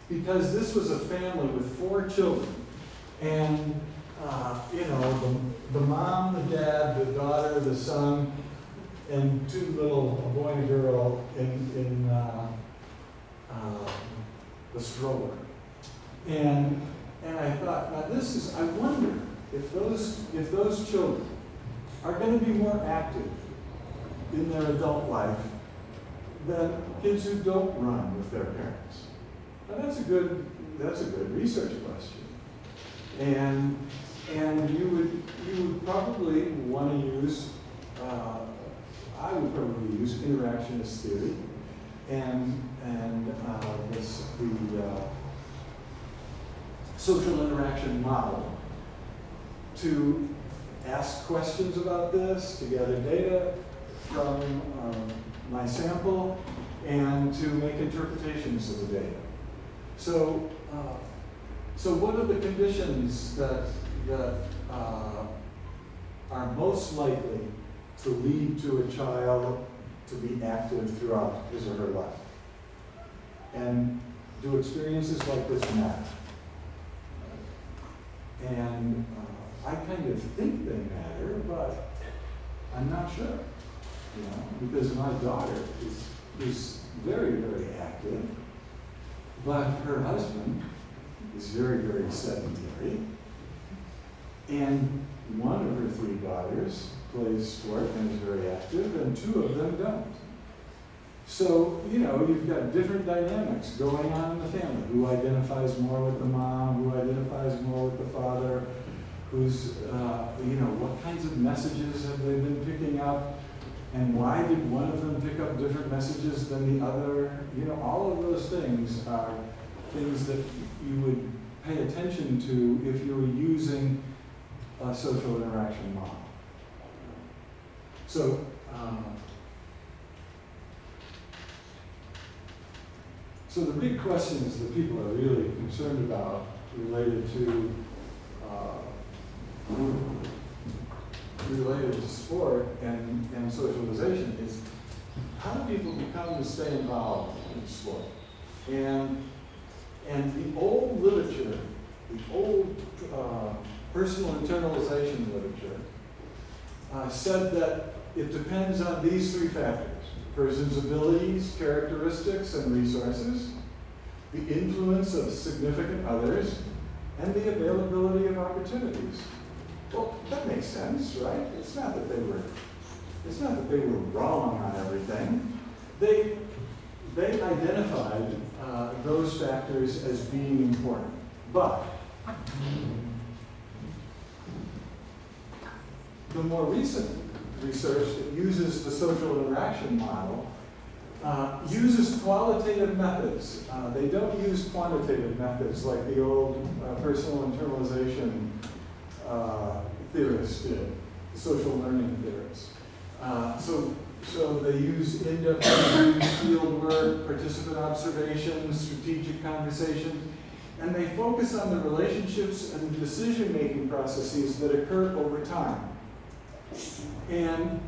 because this was a family with 4 children. And, the mom, the dad, the daughter, the son, and 2 little, a boy and a girl in the stroller. And I thought, now I wonder if those children are going to be more active in their adult life than kids who don't run with their parents. Now that's a good research question. And you would probably want to use, I would probably use interactionist theory and the social interaction model to ask questions about this, to gather data from my sample and to make interpretations of the data. So, so what are the conditions that are most likely to lead to a child to be active throughout his or her life? And do experiences like this matter? And I kind of think they matter, but I'm not sure, you know, because my daughter is very, very active, but her husband is very, very sedentary, and one of her 3 daughters plays sport and is very active, and 2 of them don't. So, you know, you've got different dynamics going on in the family. Who identifies more with the mom, who identifies more with the father, who's, you know, what kinds of messages have they been picking up, and why did one of them pick up different messages than the other? You know, all of those things are things that you would pay attention to if you were using a social interaction model. So, so the big questions that people are really concerned about related to sport and socialization is how do people become to stay involved in sport? And the old literature, the old personal internalization literature said that it depends on these 3 factors: person's abilities, characteristics, and resources, the influence of significant others, and the availability of opportunities. Well, that makes sense, right? It's not that they were wrong on everything. They identified those factors as being important. But the more recent research that uses the social interaction model uses qualitative methods. They don't use quantitative methods like the old personal internalization theorists did, the social learning theorists. So they use in-depth interviews, field work, participant observations, strategic conversations, and they focus on the relationships and the decision-making processes that occur over time. And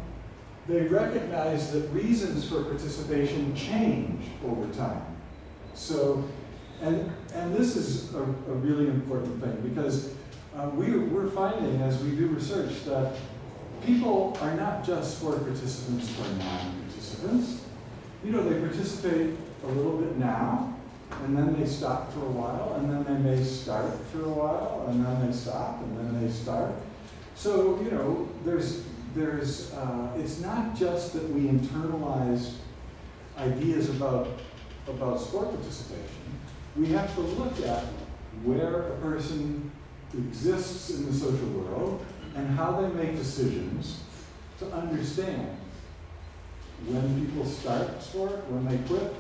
they recognize that reasons for participation change over time. So, and this is a really important thing because we're finding as we do research that people are not just sport participants or non-participants. You know, they participate a little bit now, and then they stop for a while, and then they may start for a while, and then they stop, and then they start. So, you know, it's not just that we internalize ideas about sport participation. We have to look at where a person exists in the social world and how they make decisions to understand when people start sport, when they quit,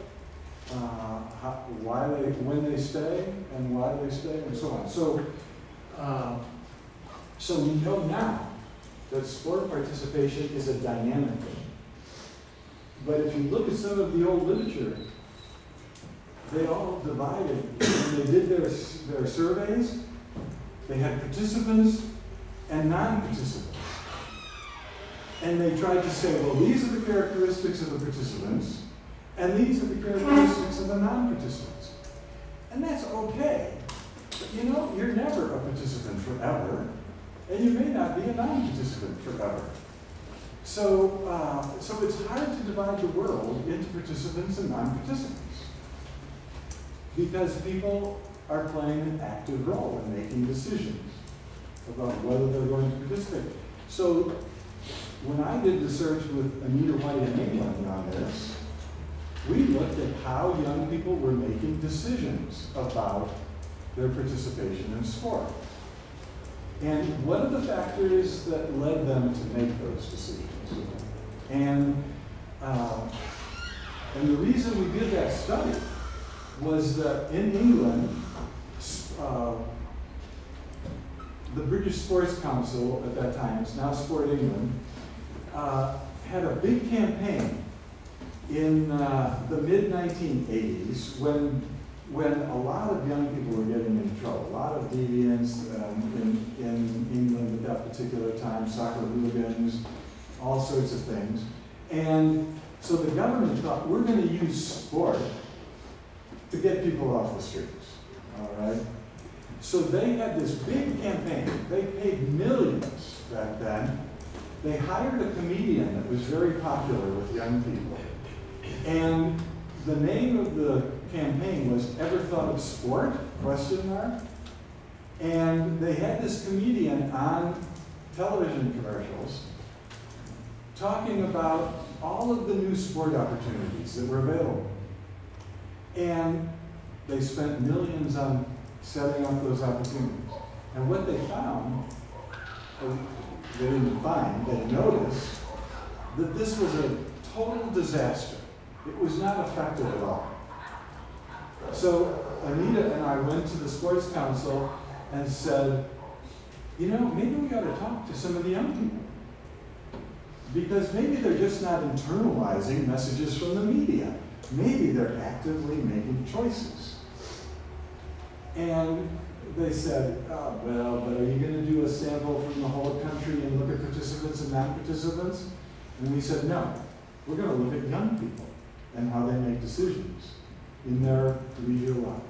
when they stay, and why they stay, and so on. So we know now that sport participation is a dynamic thing. But if you look at some of the old literature, they all divided. When they did their surveys, they had participants and non-participants. And they tried to say, well, these are the characteristics of the participants, and these are the characteristics of the non-participants. And that's okay. But you know, you're never a participant forever, and you may not be a non-participant forever. So, so it's hard to divide the world into participants and non-participants because people are playing an active role in making decisions about whether they're going to participate. So when I did research with Anita White in England on this, we looked at how young people were making decisions about their participation in sport. And what are the factors that led them to make those decisions? And the reason we did that study was that in England, the British Sports Council at that time, it's now Sport England, had a big campaign in the mid-1980s, when a lot of young people were getting into trouble, a lot of deviants in England at that particular time, soccer hooligans, all sorts of things. And so the government thought, we're going to use sport to get people off the streets, all right? So they had this big campaign. They paid millions back then. They hired a comedian that was very popular with young people. And the name of the campaign was Ever Thought of Sport? ? And they had this comedian on television commercials talking about all of the new sport opportunities that were available. And they spent millions on setting up those opportunities. And what they found, they didn't find, they noticed that this was a total disaster. It was not effective at all. So Anita and I went to the Sports Council and said, you know, maybe we ought to talk to some of the young people. Because maybe they're just not internalizing messages from the media. Maybe they're actively making choices. And they said, oh, well, but are you going to do a sample from the whole country and look at participants and non-participants? And we said, no, we're going to look at young people and how they make decisions in their leisure lives.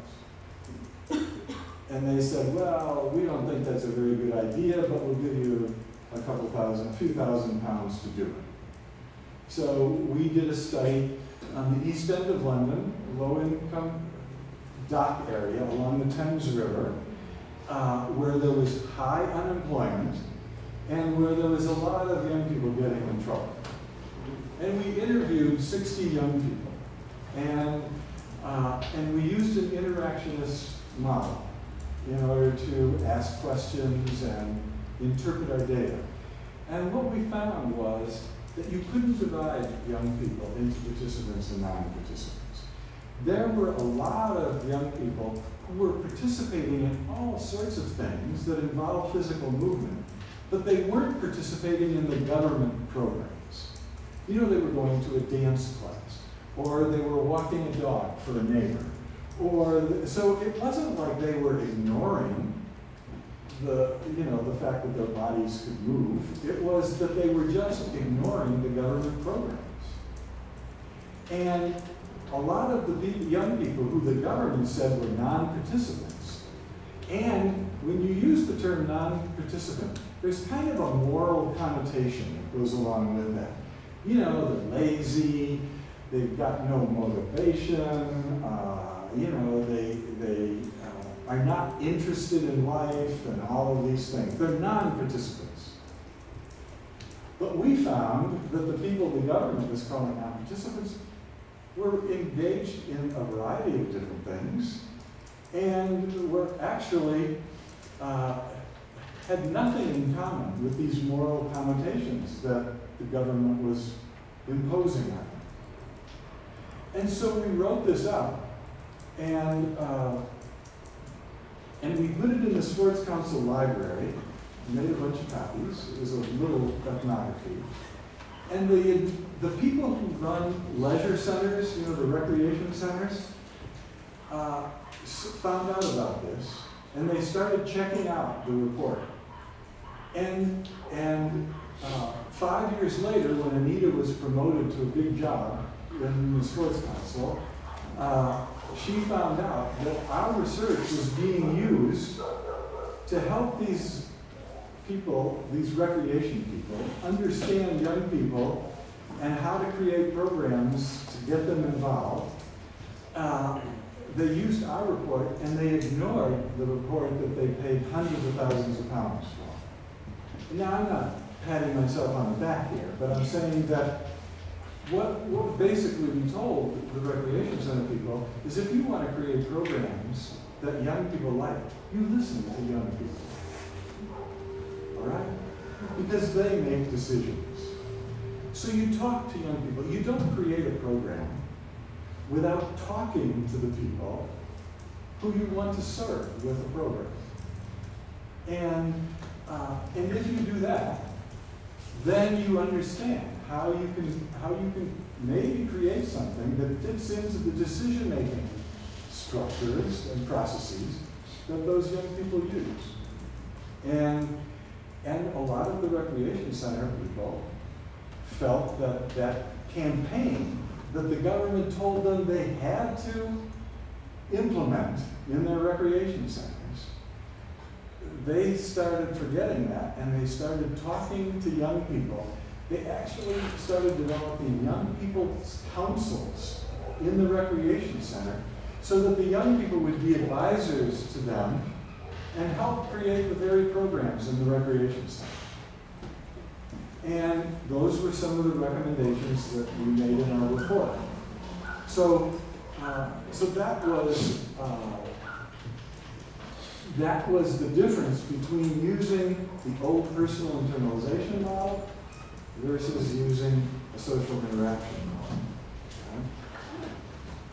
And they said, well, we don't think that's a very good idea, but we'll give you a few thousand pounds to do it. So we did a study on the east end of London, low-income dock area along the Thames River, where there was high unemployment and where there was a lot of young people getting in trouble. And we interviewed 60 young people, and we used an interactionist model in order to ask questions and interpret our data. And what we found was that you couldn't divide young people into participants and non-participants. There were a lot of young people who were participating in all sorts of things that involve physical movement, but they weren't participating in the government programs. You know, they were going to a dance class, or they were walking a dog for a neighbor, so it wasn't like they were ignoring the fact that their bodies could move. It was that they were just ignoring the government programs. And a lot of the young people who the government said were non-participants, and when you use the term non-participant, there's kind of a moral connotation that goes along with that. You know, they're lazy, they've got no motivation, they are not interested in life and all of these things. They're non-participants. But we found that the people the government was calling non-participants were engaged in a variety of different things and were actually had nothing in common with these moral connotations that the government was imposing on them. And so we wrote this up, and we put it in the Sports Council library, made a bunch of copies. It was a little ethnography. And the people who run leisure centers, you know, the recreation centers, found out about this, and they started checking out the report. And 5 years later, when Anita was promoted to a big job in the Sports Council, she found out that our research was being used to help these people, these recreation people, understand young people and how to create programs to get them involved. They used our report and they ignored the report that they paid hundreds of thousands of pounds for. Now, I'm not patting myself on the back here, but I'm saying that what basically we told the recreation center people is if you want to create programs that young people like, you listen to young people. All right? Because they make decisions. So you talk to young people. You don't create a program without talking to the people who you want to serve with the program. And if you do that, then you understand how you can maybe create something that fits into the decision-making structures and processes that those young people use. And a lot of the recreation center people felt that that campaign that the government told them they had to implement in their recreation centers, they started forgetting that, and they started talking to young people. They actually started developing young people's councils in the recreation center so that the young people would be advisors to them and help create the very programs in the recreation center. And those were some of the recommendations that we made in our report. So that was the difference between using the old personal internalization model versus using a social interaction model. Okay?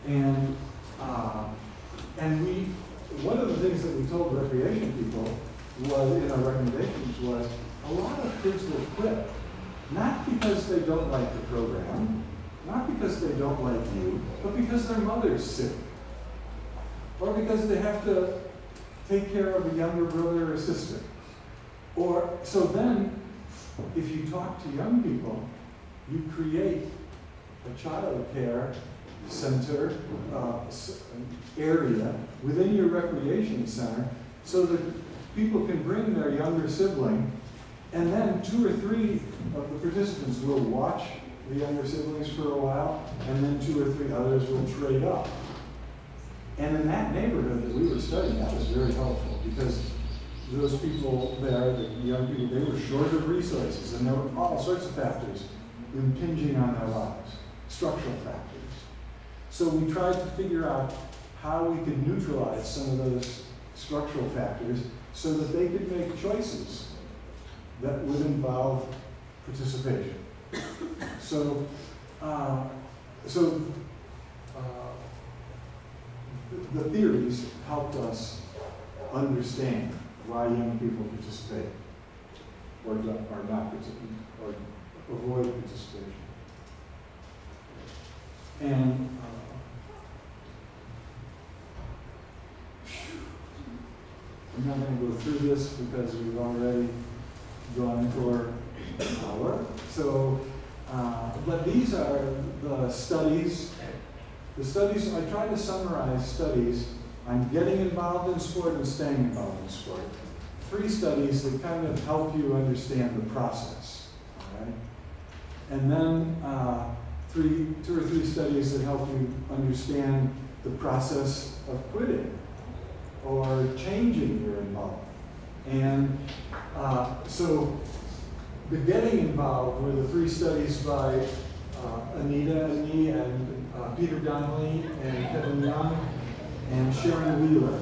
And one of the things that we told recreation people was, in our recommendations, was a lot of kids will quit, not because they don't like the program, not because they don't like you, but because their mother's sick, or because they have to take care of a younger brother or sister. Or, so then, if you talk to young people, you create a child care center area within your recreation center so that people can bring their younger sibling, and then 2 or 3 of the participants will watch the younger siblings for a while, and then 2 or 3 others will trade up. And in that neighborhood that we were studying, that was very helpful, because those people there, the young people, they were short of resources, and there were all sorts of factors impinging on their lives, structural factors. So we tried to figure out how we could neutralize some of those structural factors so that they could make choices that would involve participation. So, the theories helped us understand why young people participate or not participate, or avoid participation. And I'm not going to go through this because we've already gone for an hour. So, but these are the studies. The studies, I tried to summarize studies on getting involved in sport and staying involved in sport. 3 studies that kind of help you understand the process, all right? And then 2 or 3 studies that help you understand the process of quitting or changing your involvement. And so the getting involved were the 3 studies by Anita and me, and Peter Donnelly, and Kevin Young, and Sharon Wheeler.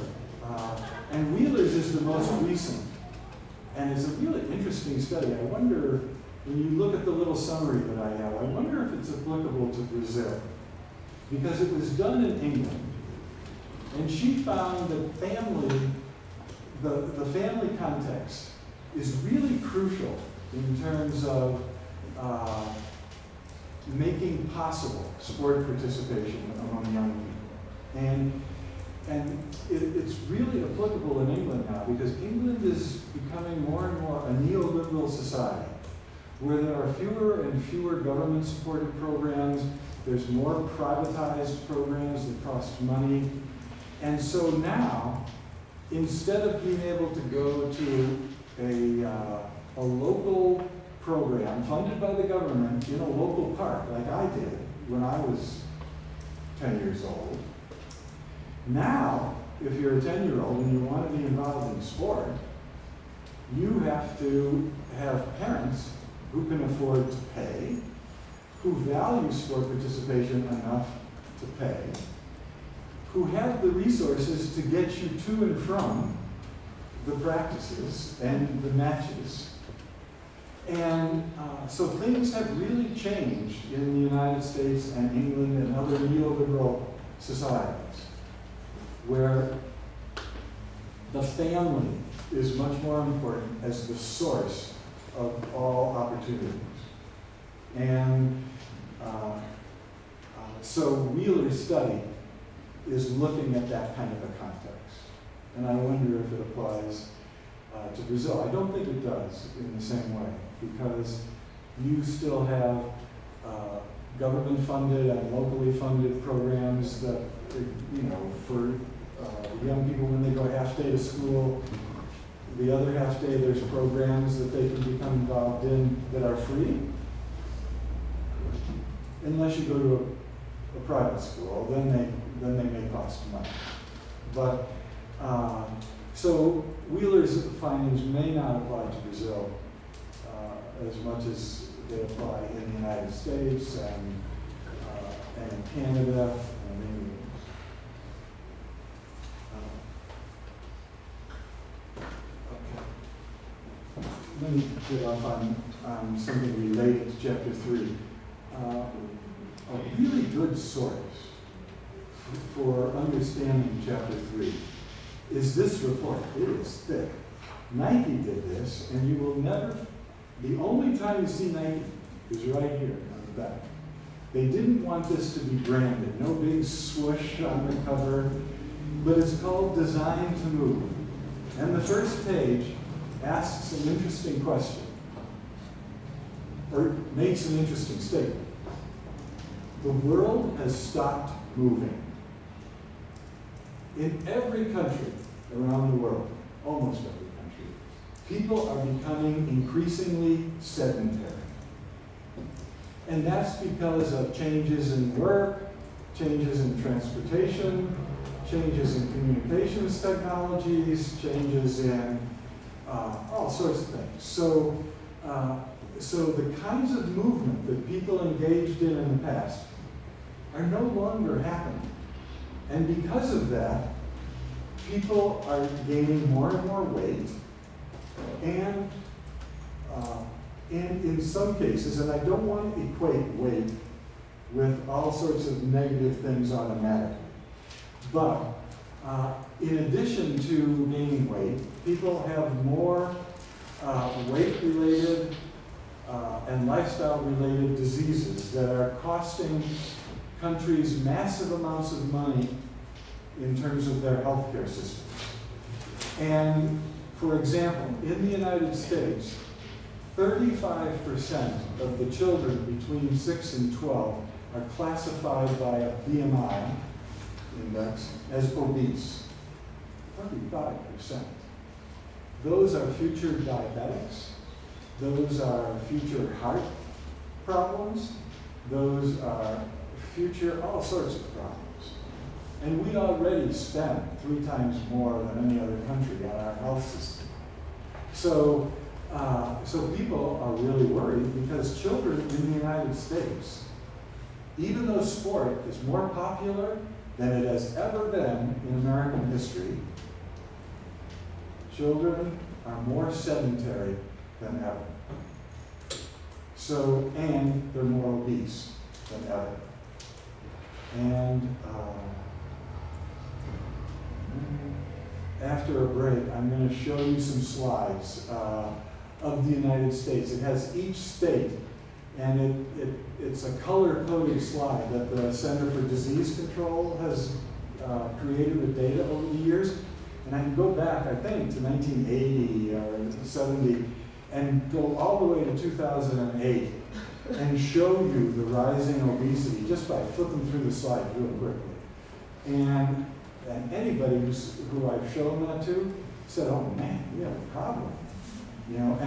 And Wheeler's is the most recent. And it's a really interesting study. I wonder, when you look at the little summary that I have, I wonder if it's applicable to Brazil. Because it was done in England. And she found that the family context is really crucial in terms of making possible sport participation among young people. And it's really applicable in England now, because England is becoming more and more a neoliberal society, where there are fewer and fewer government-supported programs, there's more privatized programs that cost money. And so now, instead of being able to go to a local program funded by the government in a local park, like I did when I was 10 years old. Now, if you're a 10-year-old and you want to be involved in sport, you have to have parents who can afford to pay, who value sport participation enough to pay, who have the resources to get you to and from the practices and the matches. And so things have really changed in the United States and England and other neoliberal societies, where the family is much more important as the source of all opportunities. And So Wheeler's study is looking at that kind of a context. And I wonder if it applies to Brazil. I don't think it does in the same way, because you still have government-funded and locally funded programs that, you know, for young people when they go half day to school. The other half day, there's programs that they can become involved in that are free, unless you go to a private school. Then they may cost money. But so Wheeler's findings may not apply to Brazil as much as they apply in the United States and in Canada and England. Let me get off on something related to Chapter 3. A really good source for understanding Chapter 3 is this report. It is thick. Nike did this, and you will never, the only time you see Nike is right here on the back. They didn't want this to be branded, no big swoosh on the cover, but it's called Design to Move. And the first page asks an interesting question, or makes an interesting statement. The world has stopped moving. In every country around the world, almost every country, people are becoming increasingly sedentary. And that's because of changes in work, changes in transportation, changes in communications technologies, changes in all sorts of things. So, so the kinds of movement that people engaged in the past are no longer happening. And because of that, people are gaining more and more weight, and in some cases, and I don't want to equate weight with all sorts of negative things automatically, but in addition to gaining weight, people have more weight-related and lifestyle-related diseases that are costing countries massive amounts of money in terms of their healthcare systems. And for example, in the United States, 35% of the children between 6 and 12 are classified by a BMI index as obese. 35%. Those are future diabetics. Those are future heart problems. Those are future all sorts of problems. And we already spend 3 times more than any other country on our health system. So, so people are really worried because children in the United States, even though sport is more popular than it has ever been in American history, children are more sedentary than ever. So, and they're more obese than ever. And after a break, I'm going to show you some slides of the United States. It has each state, and it's a color-coded slide that the Center for Disease Control has created with data over the years. And I can go back, I think, to 1980 or 70 and go all the way to 2008 and show you the rising obesity just by flipping through the slides real quickly. And anybody who I've shown that to said, oh man, we have a problem. You know,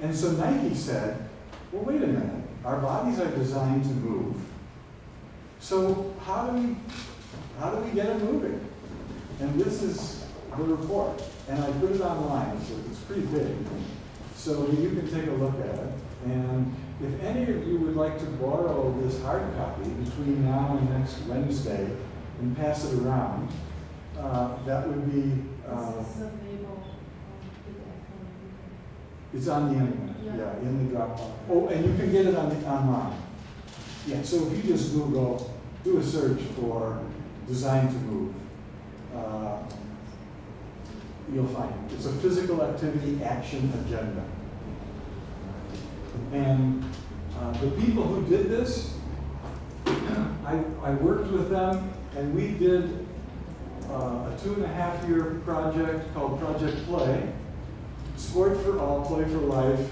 and so Nike said, well, wait a minute, our bodies are designed to move. So how do we get them moving? And this is the report. And I put it online, so it's pretty big. So you can take a look at it. And if any of you would like to borrow this hard copy between now and next Wednesday and pass it around, that would be... it's on the internet, yeah, in the Dropbox. Oh, and you can get it online. Yeah, so if you just Google, do a search for Design to Move, you'll find it. It's a physical activity action agenda. And the people who did this, I worked with them, and we did a 2.5-year project called Project Play, Sport for All, Play for Life,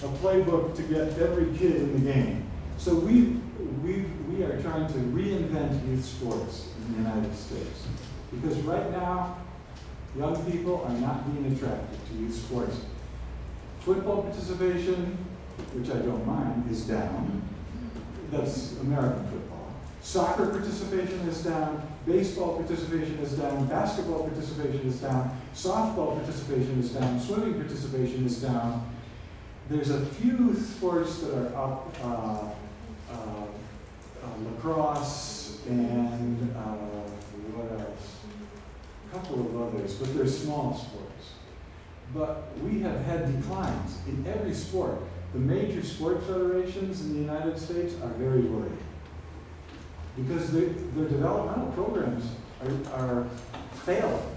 a playbook to get every kid in the game. So we are trying to reinvent youth sports in the United States. Because right now, young people are not being attracted to youth sports. Football participation, which I don't mind, is down. That's American football. Soccer participation is down. Baseball participation is down. Basketball participation is down. Softball participation is down. Swimming participation is down. There's a few sports that are up. Lacrosse and what else? A couple of others, but they're small sports. But we have had declines in every sport. The major sport federations in the United States are very worried because their developmental programs are failing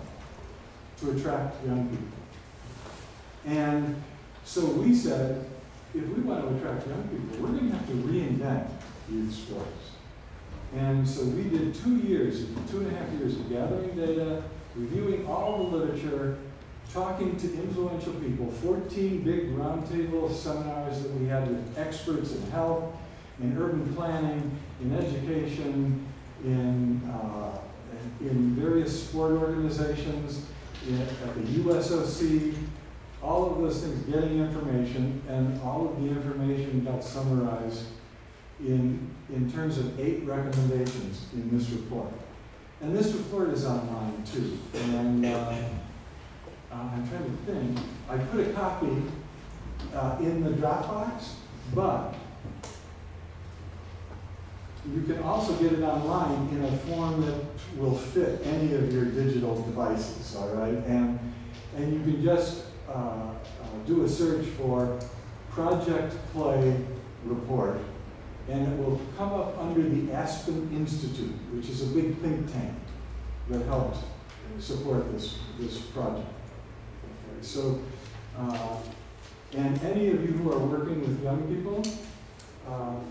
to attract young people. And so we said, if we want to attract young people, we're going to have to reinvent youth sports. And so we did 2.5 years of gathering data, reviewing all the literature, talking to influential people, 14 big roundtable seminars that we had with experts in health, in urban planning, in education, in various sport organizations, at the USOC, all of those things, getting information, and all of the information got summarized in terms of 8 recommendations in this report. And this report is online too. And I'm trying to think, I put a copy in the Dropbox, but you can also get it online in a form that will fit any of your digital devices, all right? And you can just do a search for Project Play Report, and it will come up under the Aspen Institute, which is a big think tank that helped support this project. Okay, so, and any of you who are working with young people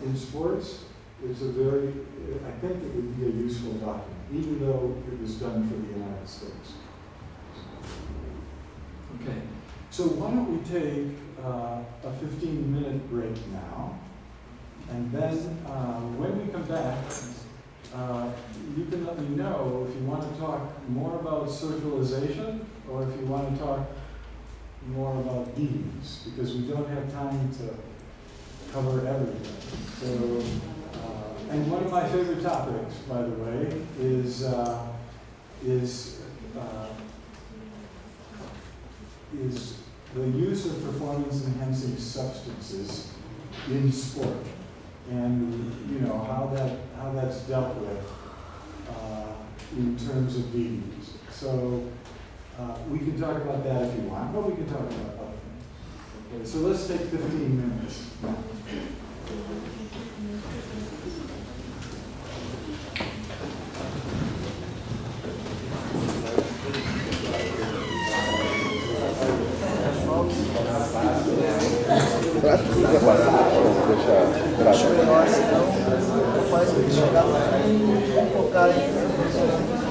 in sports, it's a very, I think it would be a useful document, even though it was done for the United States. Okay, so why don't we take a 15-minute break now, and then when we come back, you can let me know if you want to talk more about socialization or if you want to talk more about deeds, because we don't have time to cover everything. So, and one of my favorite topics, by the way, is the use of performance-enhancing substances in sport, and you know how that's dealt with in terms of DVs. So we can talk about that if you want, but we can talk about other things. Okay, so let's take 15 minutes now. Eu acho que precisa passar, deixa gravado. Faz chegar lá e focar em